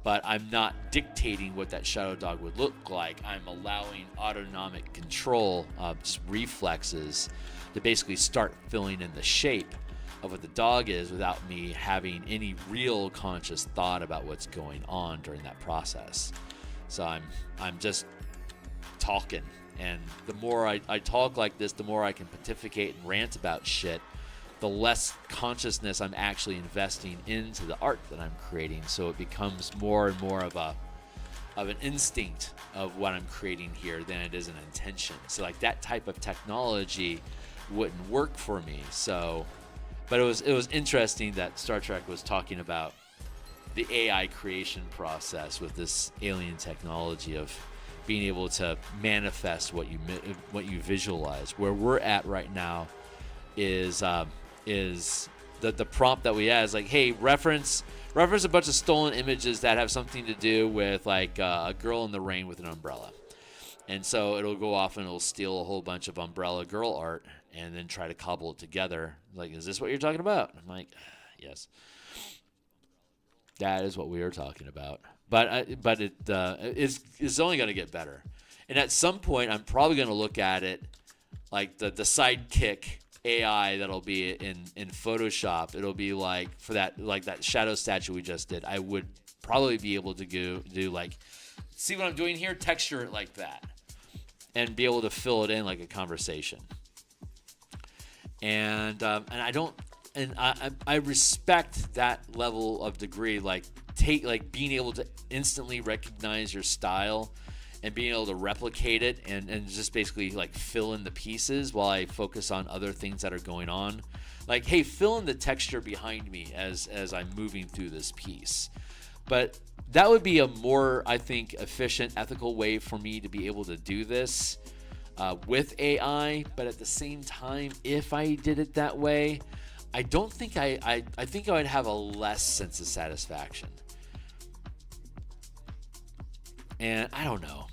but I'm not dictating what that shadow dog would look like. I'm allowing autonomic control, just reflexes, to basically start filling in the shape of what the dog is without me having any real conscious thought about what's going on during that process. So I'm just talking. And the more I talk like this, the more I can pontificate and rant about shit, the less consciousness I'm actually investing into the art that I'm creating. So it becomes more and more of an instinct of what I'm creating here than it is an intention. So like that type of technology wouldn't work for me. So, but it was interesting that Star Trek was talking about the AI creation process with this alien technology of being able to manifest what you visualize. Where we're at right now is the prompt that we have is like, hey, reference a bunch of stolen images that have something to do with like a girl in the rain with an umbrella. And so it'll go off and it'll steal a whole bunch of umbrella girl art and then try to cobble it together. Like, is this what you're talking about? I'm like, yes, that is what we are talking about. But it's only going to get better. And at some point, I'm probably going to look at it like the sidekick AI that'll be in Photoshop. It'll be like for that shadow statue we just did. I would probably be able to do like, see what I'm doing here? Texture it like that, and be able to fill it in like a conversation. And I don't. And I respect that level of degree, like being able to instantly recognize your style and being able to replicate it and just basically like fill in the pieces while I focus on other things that are going on. Like, hey, fill in the texture behind me as I'm moving through this piece. But that would be a more, I think, efficient, ethical way for me to be able to do this with AI. But at the same time, if I did it that way, I don't think I think I would have a less sense of satisfaction. And I don't know.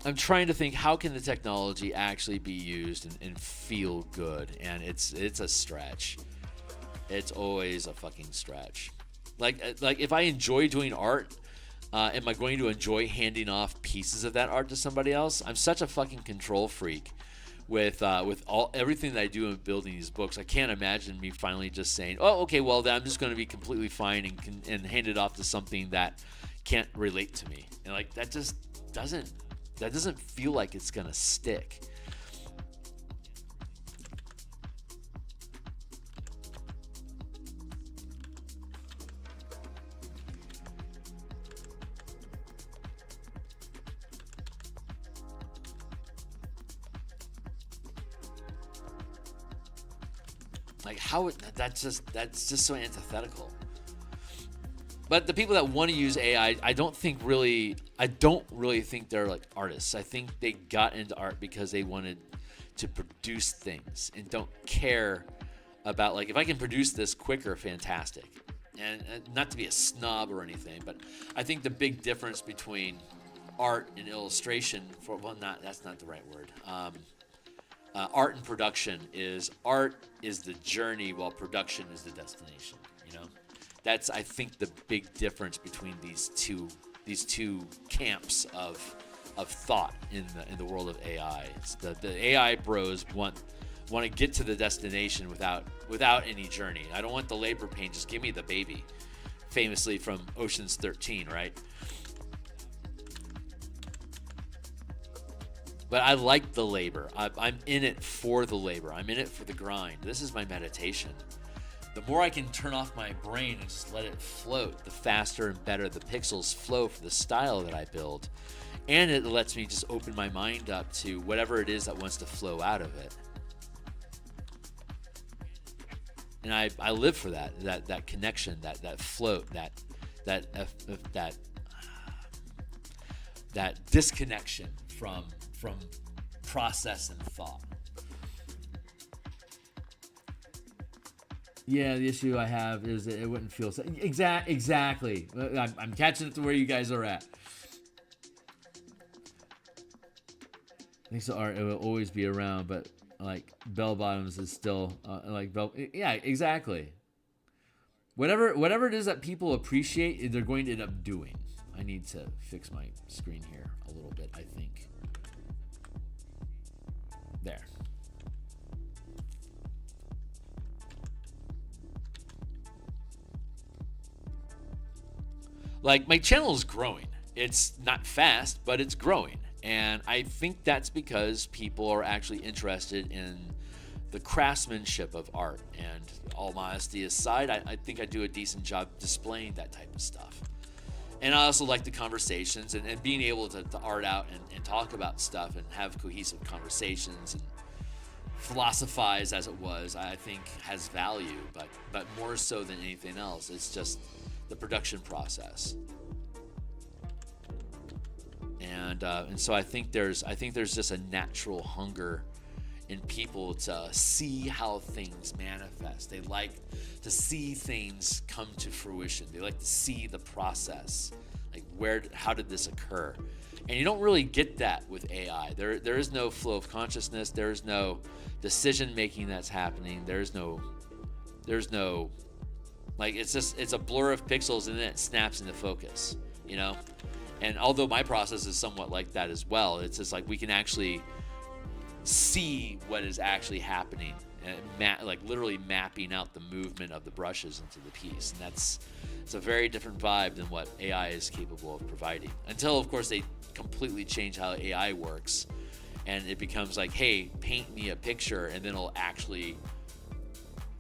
I'm trying to think, how can the technology actually be used and feel good? And it's a stretch. It's always a fucking stretch. Like if I enjoy doing art, am I going to enjoy handing off pieces of that art to somebody else? I'm such a fucking control freak. with everything that I do in building these books. I can't imagine me finally just saying, "Oh, okay, well, then I'm just going to be completely fine and hand it off to something that can't relate to me." And like that just doesn't feel like it's going to stick. Like that's just so antithetical. But the people that want to use AI, I don't really think they're like artists. I think they got into art because they wanted to produce things and don't care about, like, if I can produce this quicker, fantastic. And not to be a snob or anything, but I think the big difference between art and illustration, that's not the right word. Art and production is the journey, while production is the destination. You know, that's, I think, the big difference between these two camps of thought in the world of AI. It's the AI bros want to get to the destination without any journey. I don't want the labor pain. Just give me the baby. Famously from Ocean's 13, right? But I like the labor. I'm in it for the labor. I'm in it for the grind. This is my meditation. The more I can turn off my brain and just let it float, the faster and better the pixels flow for the style that I build. And it lets me just open my mind up to whatever it is that wants to flow out of it. And I live for that connection, that float, that disconnection from process and thought. Yeah, the issue I have is that it wouldn't feel so. Exactly. I'm catching it to where you guys are at. I think so. Art, it will always be around, but like bell bottoms is still yeah, exactly. Whatever it is that people appreciate, they're going to end up doing. I need to fix my screen here a little bit, I think. There. Like, my channel is growing. It's not fast, but it's growing. And I think that's because people are actually interested in the craftsmanship of art. And all modesty aside, I think I do a decent job displaying that type of stuff. And I also like the conversations and being able to art out and talk about stuff and have cohesive conversations and philosophize, as it was, I think has value, but more so than anything else, it's just the production process. And so I think there's just a natural hunger in people to see how things manifest. They like to see things come to fruition. They like to see the process. Like, how did this occur? And you don't really get that with AI. There is no flow of consciousness. There is no decision making that's happening. There's no like, it's a blur of pixels and then it snaps into focus, you know? And although my process is somewhat like that as well, it's just like we can actually see what is actually happening and like literally mapping out the movement of the brushes into the piece. And it's a very different vibe than what AI is capable of providing. Until, of course, they completely change how AI works and it becomes like, hey, paint me a picture, and then it'll actually,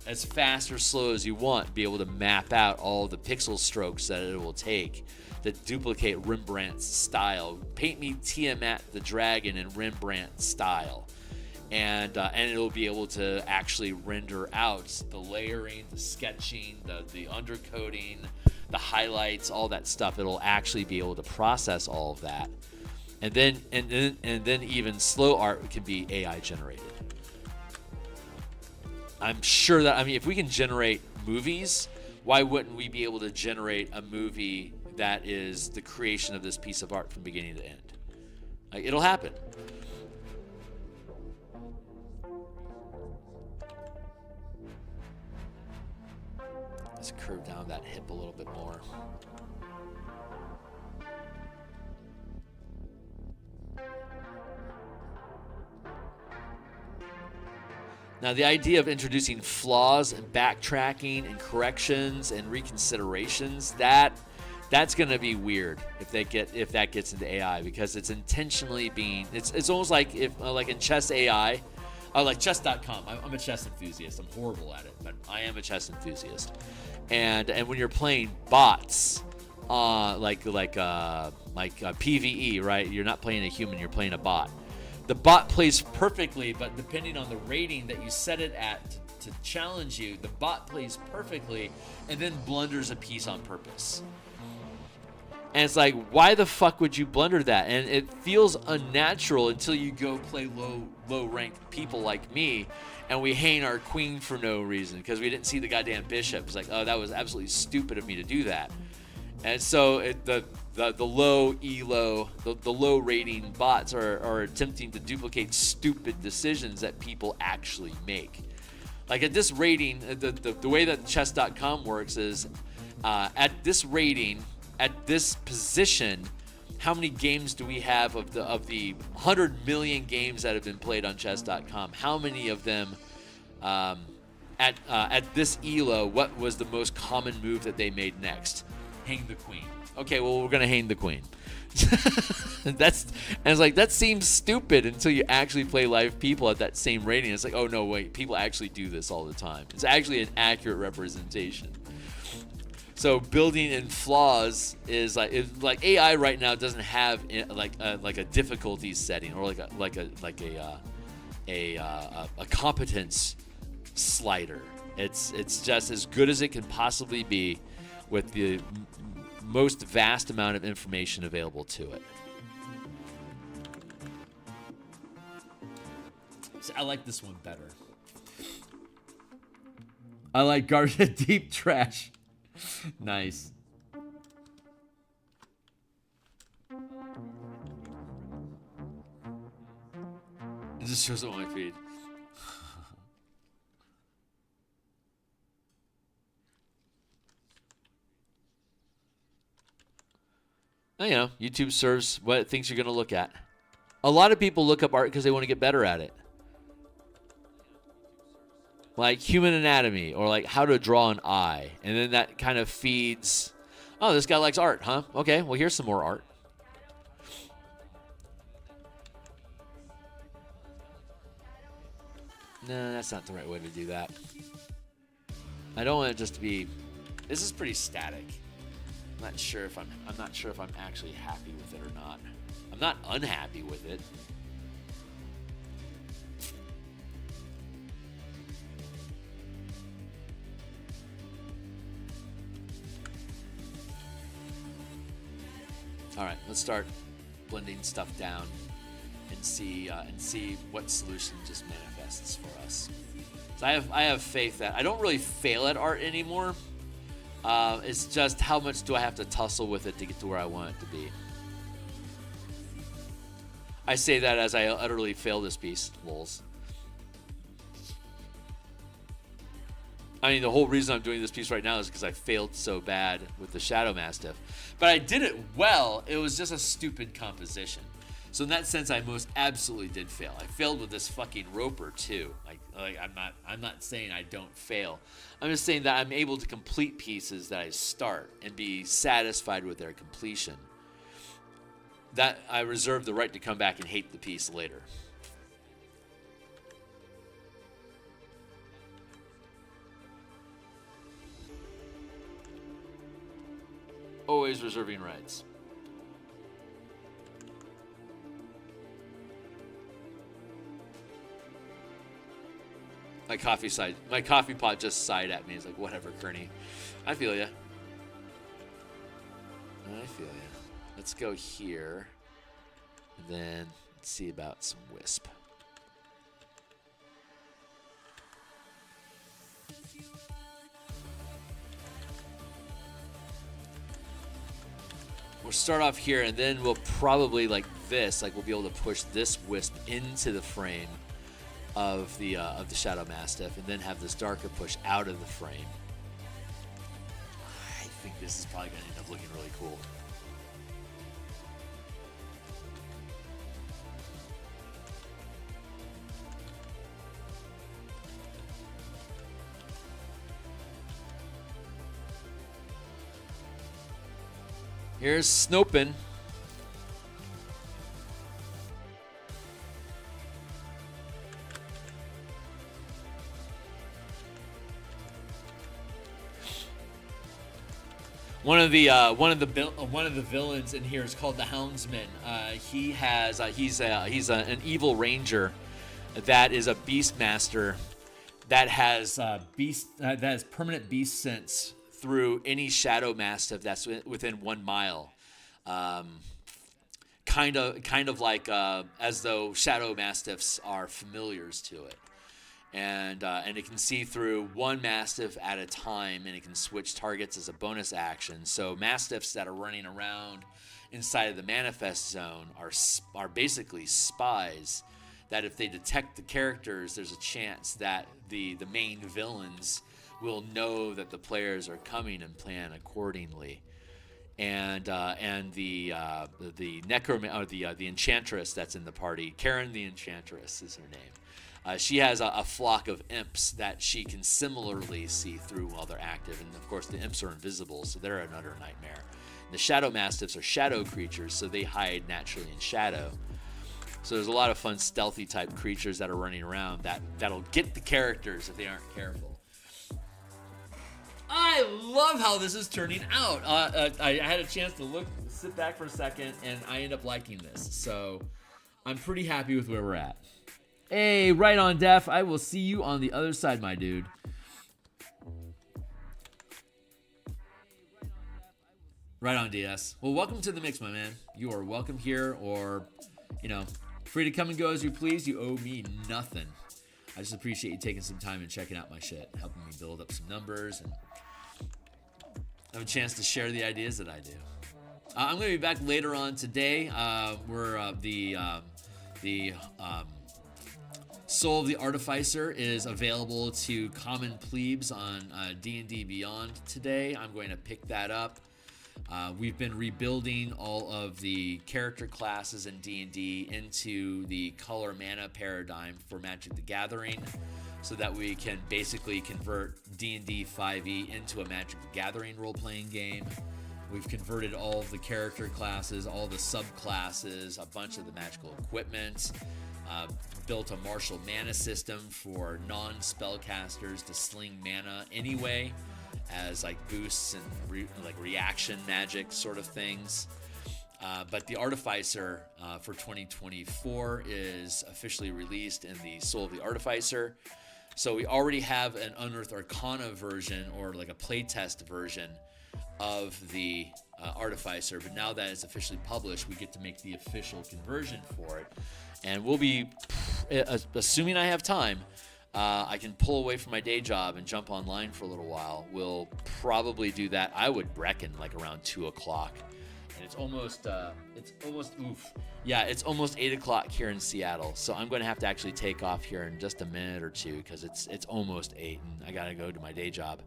as fast or slow as you want, be able to map out all the pixel strokes that it will take that duplicate Rembrandt's style. Paint me Tiamat the dragon in Rembrandt style. And it'll be able to actually render out the layering, the sketching, the undercoating, the highlights, all that stuff. It'll actually be able to process all of that. And then even slow art can be AI generated. I'm sure that, I mean, if we can generate movies, why wouldn't we be able to generate a movie that is the creation of this piece of art from beginning to end? Like, it'll happen. Let's curve down that hip a little bit more. Now, the idea of introducing flaws and backtracking and corrections and reconsiderations, that's going to be weird if that gets into AI, because it's intentionally being it's almost like if like in chess AI, like chess.com. I'm a chess enthusiast. I'm horrible at it, but I am a chess enthusiast. And when you're playing bots, like PvE, right? You're not playing a human, you're playing a bot. The bot plays perfectly, but depending on the rating that you set it at to challenge you, the bot plays perfectly and then blunders a piece on purpose. And it's like, why the fuck would you blunder that? And it feels unnatural until you go play low ranked people like me, and we hang our queen for no reason because we didn't see the goddamn bishop. It's like, oh, that was absolutely stupid of me to do that. And so the low elo, the low rating bots are attempting to duplicate stupid decisions that people actually make. Like at this rating, the way that chess.com works is at this rating, at this position, how many games do we have of the 100 million games that have been played on chess.com? How many of them at this elo, what was the most common move that they made next? Hang the queen. Okay, well, we're gonna hang the queen. And it's like, that seems stupid until you actually play live people at that same rating. It's like, oh no, wait, people actually do this all the time. It's actually an accurate representation. So building in flaws is like AI right now doesn't have like a difficulty setting or like a competence slider. It's just as good as it can possibly be with the most vast amount of information available to it. So I like this one better. I like deep trash. Nice. It just shows up on my feed. You know, YouTube serves what things you're going to look at. A lot of people look up art because they want to get better at it. Like human anatomy or like how to draw an eye. And then that kind of feeds, oh, this guy likes art, huh? Okay, well, here's some more art. No, that's not the right way to do that. I don't want it just to be, this is pretty static. I'm not sure if I'm actually happy with it or not. I'm not unhappy with it. All right, let's start blending stuff down and see what solution just manifests for us. So I have faith that I don't really fail at art anymore. It's just how much do I have to tussle with it to get to where I want it to be. I say that as I utterly fail this piece, lols. I mean, the whole reason I'm doing this piece right now is because I failed so bad with the Shadow Mastiff. But I did it well. It was just a stupid composition. So in that sense, I most absolutely did fail. I failed with this fucking Roper too. Like I'm not saying I don't fail. I'm just saying that I'm able to complete pieces that I start and be satisfied with their completion. That I reserve the right to come back and hate the piece later. Always reserving rights. My coffee pot just sighed at me. It's like, whatever, Kearney. I feel ya. Let's go here. And then let's see about some Wisp. We'll start off here, and then we'll probably like this, like we'll be able to push this Wisp into the frame of the Shadow Mastiff, and then have this darker push out of the frame. I think this is probably going to end up looking really cool. Here's Snopin. One of the villains in here is called the Houndsman. He's an evil ranger that is a beastmaster that has permanent beast sense through any shadow mastiff that's within 1 mile. Kind of like as though shadow mastiffs are familiars to it. And it can see through one mastiff at a time, and it can switch targets as a bonus action. So mastiffs that are running around inside of the manifest zone are basically spies. That if they detect the characters, there's a chance that the main villains will know that the players are coming and plan accordingly. And the enchantress that's in the party, Karen the Enchantress is her name. She has a flock of imps that she can similarly see through while they're active. And, of course, the imps are invisible, so they're an utter nightmare. The shadow mastiffs are shadow creatures, so they hide naturally in shadow. So there's a lot of fun stealthy type creatures that are running around that'll get the characters if they aren't careful. I love how this is turning out. I had a chance to sit back for a second, and I end up liking this. So I'm pretty happy with where we're at. Hey, right on, Def. I will see you on the other side, my dude. Right on, DS. Well, welcome to the mix, my man. You are welcome here, or, free to come and go as you please. You owe me nothing. I just appreciate you taking some time and checking out my shit, helping me build up some numbers, and have a chance to share the ideas that I do. I'm going to be back later on today. The Soul of the Artificer is available to common plebes on D&D Beyond today. I'm going to pick that up. We've been rebuilding all of the character classes in D&D into the color mana paradigm for Magic the Gathering, so that we can basically convert D&D 5e into a Magic the Gathering role-playing game. We've converted all of the character classes, all the subclasses, a bunch of the magical equipment, built a martial mana system for non-spellcasters to sling mana anyway, as like boosts and reaction magic sort of things. But the Artificer for 2024 is officially released in the Soul of the Artificer. So we already have an Unearthed Arcana version, or like a playtest version of the Artificer, but now that it's officially published, we get to make the official conversion for it. And we'll be, assuming I have time, I can pull away from my day job and jump online for a little while. We'll probably do that, I would reckon, like around 2 o'clock. And it's almost 8 o'clock here in Seattle. So I'm going to have to actually take off here in just a minute or two, because it's almost 8 and I got to go to my day job.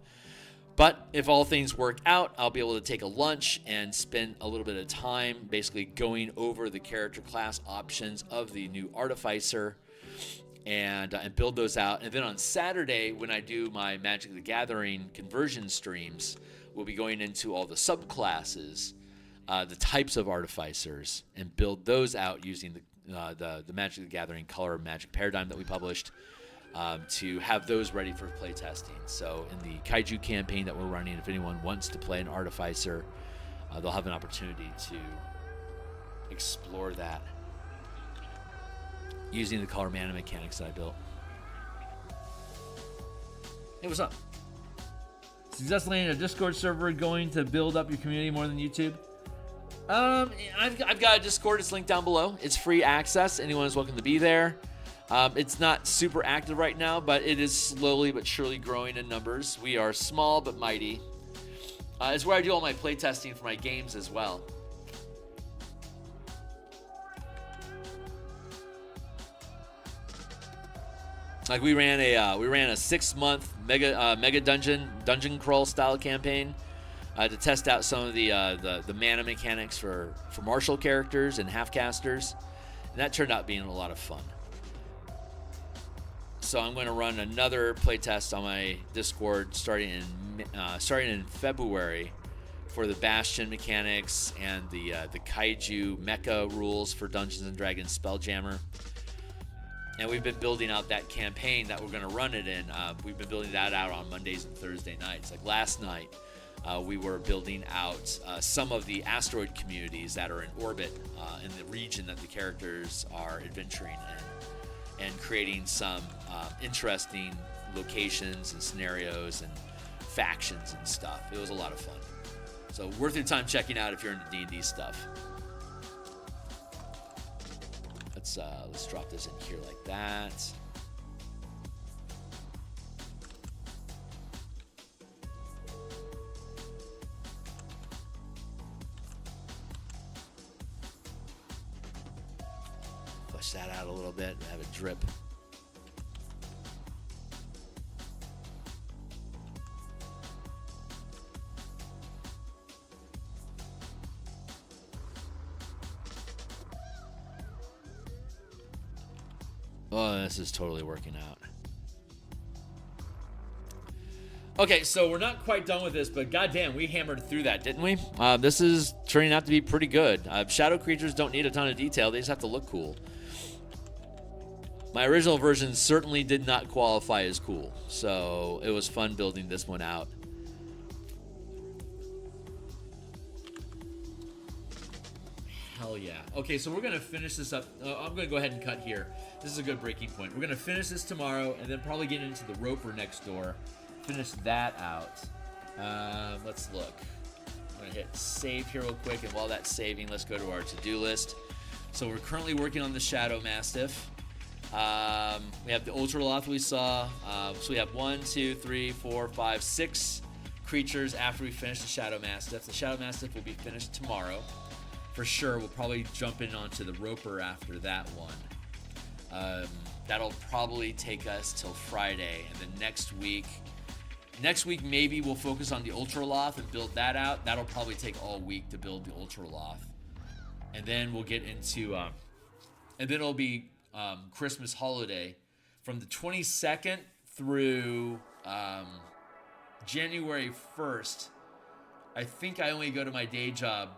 But if all things work out, I'll be able to take a lunch and spend a little bit of time basically going over the character class options of the new Artificer and build those out. And then on Saturday, when I do my Magic the Gathering conversion streams, we'll be going into all the subclasses, the types of Artificers, and build those out using the Magic the Gathering color magic paradigm that we published. To have those ready for playtesting. So in the Kaiju campaign that we're running, if anyone wants to play an Artificer, they'll have an opportunity to explore that using the color mana mechanics that I built. Hey, what's up? Successfully a Discord server going to build up your community more than YouTube? I've got a Discord. It's linked down below. It's free access. Anyone is welcome to be there. It's not super active right now, but it is slowly but surely growing in numbers. We are small but mighty. It's where I do all my playtesting for my games as well. Like we ran a 6-month mega dungeon crawl style campaign to test out some of the mana mechanics for martial characters and half-casters, and that turned out being a lot of fun. So I'm going to run another playtest on my Discord starting in February for the Bastion mechanics and the Kaiju Mecha rules for Dungeons and Dragons Spelljammer. And we've been building out that campaign that we're going to run it in. We've been building that out on Mondays and Thursday nights. Like last night, we were building out some of the asteroid communities that are in orbit in the region that the characters are adventuring in, and creating some interesting locations and scenarios and factions and stuff. It was a lot of fun. So worth your time checking out if you're into D&D stuff. Let's drop this in here like that. Flush that out a little bit, have it drip. Oh, this is totally working out. Okay, so we're not quite done with this, but goddamn, we hammered through that, didn't we? This is turning out to be pretty good. Shadow creatures don't need a ton of detail. They just have to look cool. My original version certainly did not qualify as cool, so it was fun building this one out. Hell yeah. Okay, so we're going to finish this up. I'm going to go ahead and cut here. This is a good breaking point. We're going to finish this tomorrow and then probably get into the Roper next door. Finish that out. Let's look. I'm going to hit save here real quick, and while that's saving, let's go to our to-do list. So we're currently working on the Shadow Mastiff. We have the Ultraloth we saw. So we have 1, 2, 3, 4, 5, 6 creatures after we finish the Shadow Mastiff. The Shadow Mastiff will be finished tomorrow. For sure, we'll probably jump in onto the Roper after that one. That'll probably take us till Friday, and then next week maybe we'll focus on the Ultraloth and build that out. That'll probably take all week to build the Ultraloth, and then we'll get into and then it'll be Christmas holiday from the 22nd through January 1st. I think I only go to my day job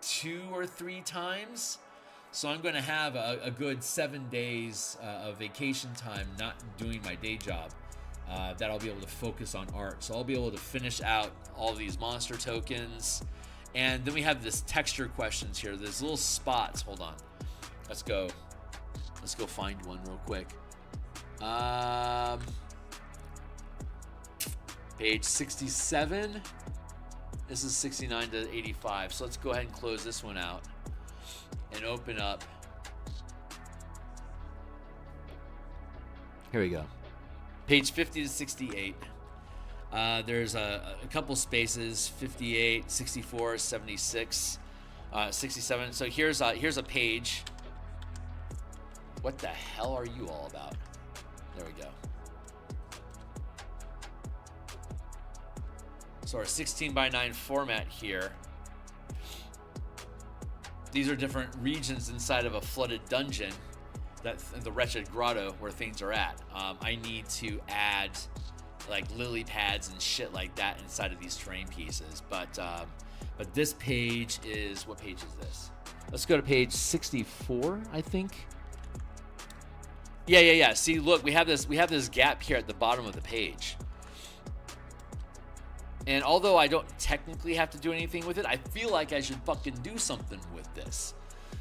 2 or 3 times. So I'm going to have a good 7 days of vacation time not doing my day job that I'll be able to focus on art. So I'll be able to finish out all these monster tokens. And then we have this texture questions here. There's little spots. Hold on. Let's go find one real quick. Page 67. This is 69 to 85. So let's go ahead and close this one out and open up. Here we go. Page 50 to 68. There's a couple spaces, 58, 64, 76, 67. So here's a page. What the hell are you all about? There we go. So our 16 by 9 format here. These are different regions inside of a flooded dungeon, that's the wretched grotto where things are at. I need to add like lily pads and shit like that inside of these terrain pieces. But this page is, what page is this? Let's go to page 64, I think. Yeah. See, look, we have this gap here at the bottom of the page. And although I don't technically have to do anything with it, I feel like I should fucking do something with this.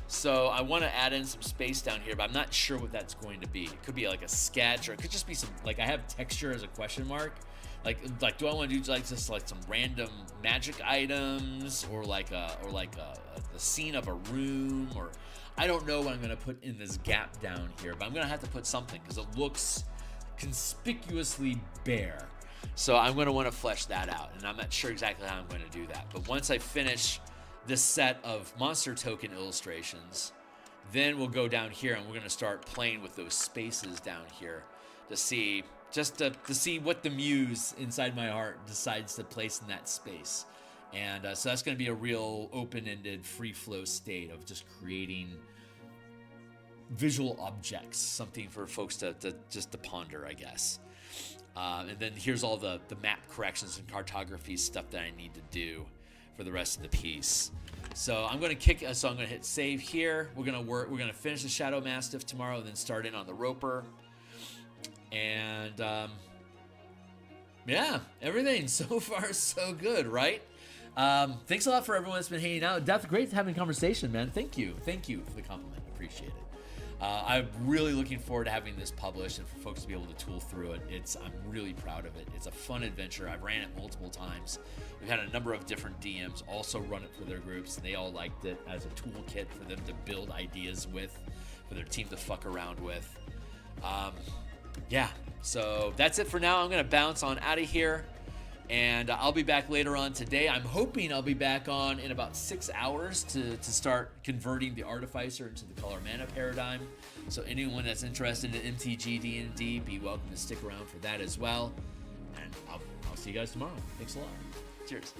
So I want to add in some space down here, but I'm not sure what that's going to be. It could be like a sketch, or it could just be some, like, I have texture as a question mark. Like do I want to do like just like some random magic items, or like the scene of a room, or I don't know what I'm going to put in this gap down here, but I'm going to have to put something because it looks conspicuously bare. So I'm going to want to flesh that out, and I'm not sure exactly how I'm going to do that. But once I finish this set of monster token illustrations, then we'll go down here and we're going to start playing with those spaces down here to see, just to see what the muse inside my heart decides to place in that space. And so that's going to be a real open-ended, free-flow state of just creating visual objects, something for folks to ponder, I guess. And then here's all the map corrections and cartography stuff that I need to do for the rest of the piece. So I'm gonna hit save here. We're gonna finish the Shadow Mastiff tomorrow and then start in on the Roper. And yeah, everything so far so good, right? Thanks a lot for everyone that's been hanging out. Death, great having a conversation, man. Thank you for the compliment. Appreciate it. I'm really looking forward to having this published and for folks to be able to tool through it. I'm really proud of it. It's a fun adventure. I've ran it multiple times. We've had a number of different DMs also run it for their groups, and they all liked it as a toolkit for them to build ideas with, for their team to fuck around with. Yeah, so that's it for now. I'm going to bounce on out of here, and I'll be back later on today. I'm hoping I'll be back on in about 6 hours to start converting the Artificer into the color mana paradigm. So anyone that's interested in MTG D&D, be welcome to stick around for that as well. And I'll see you guys tomorrow. Thanks a lot. Cheers.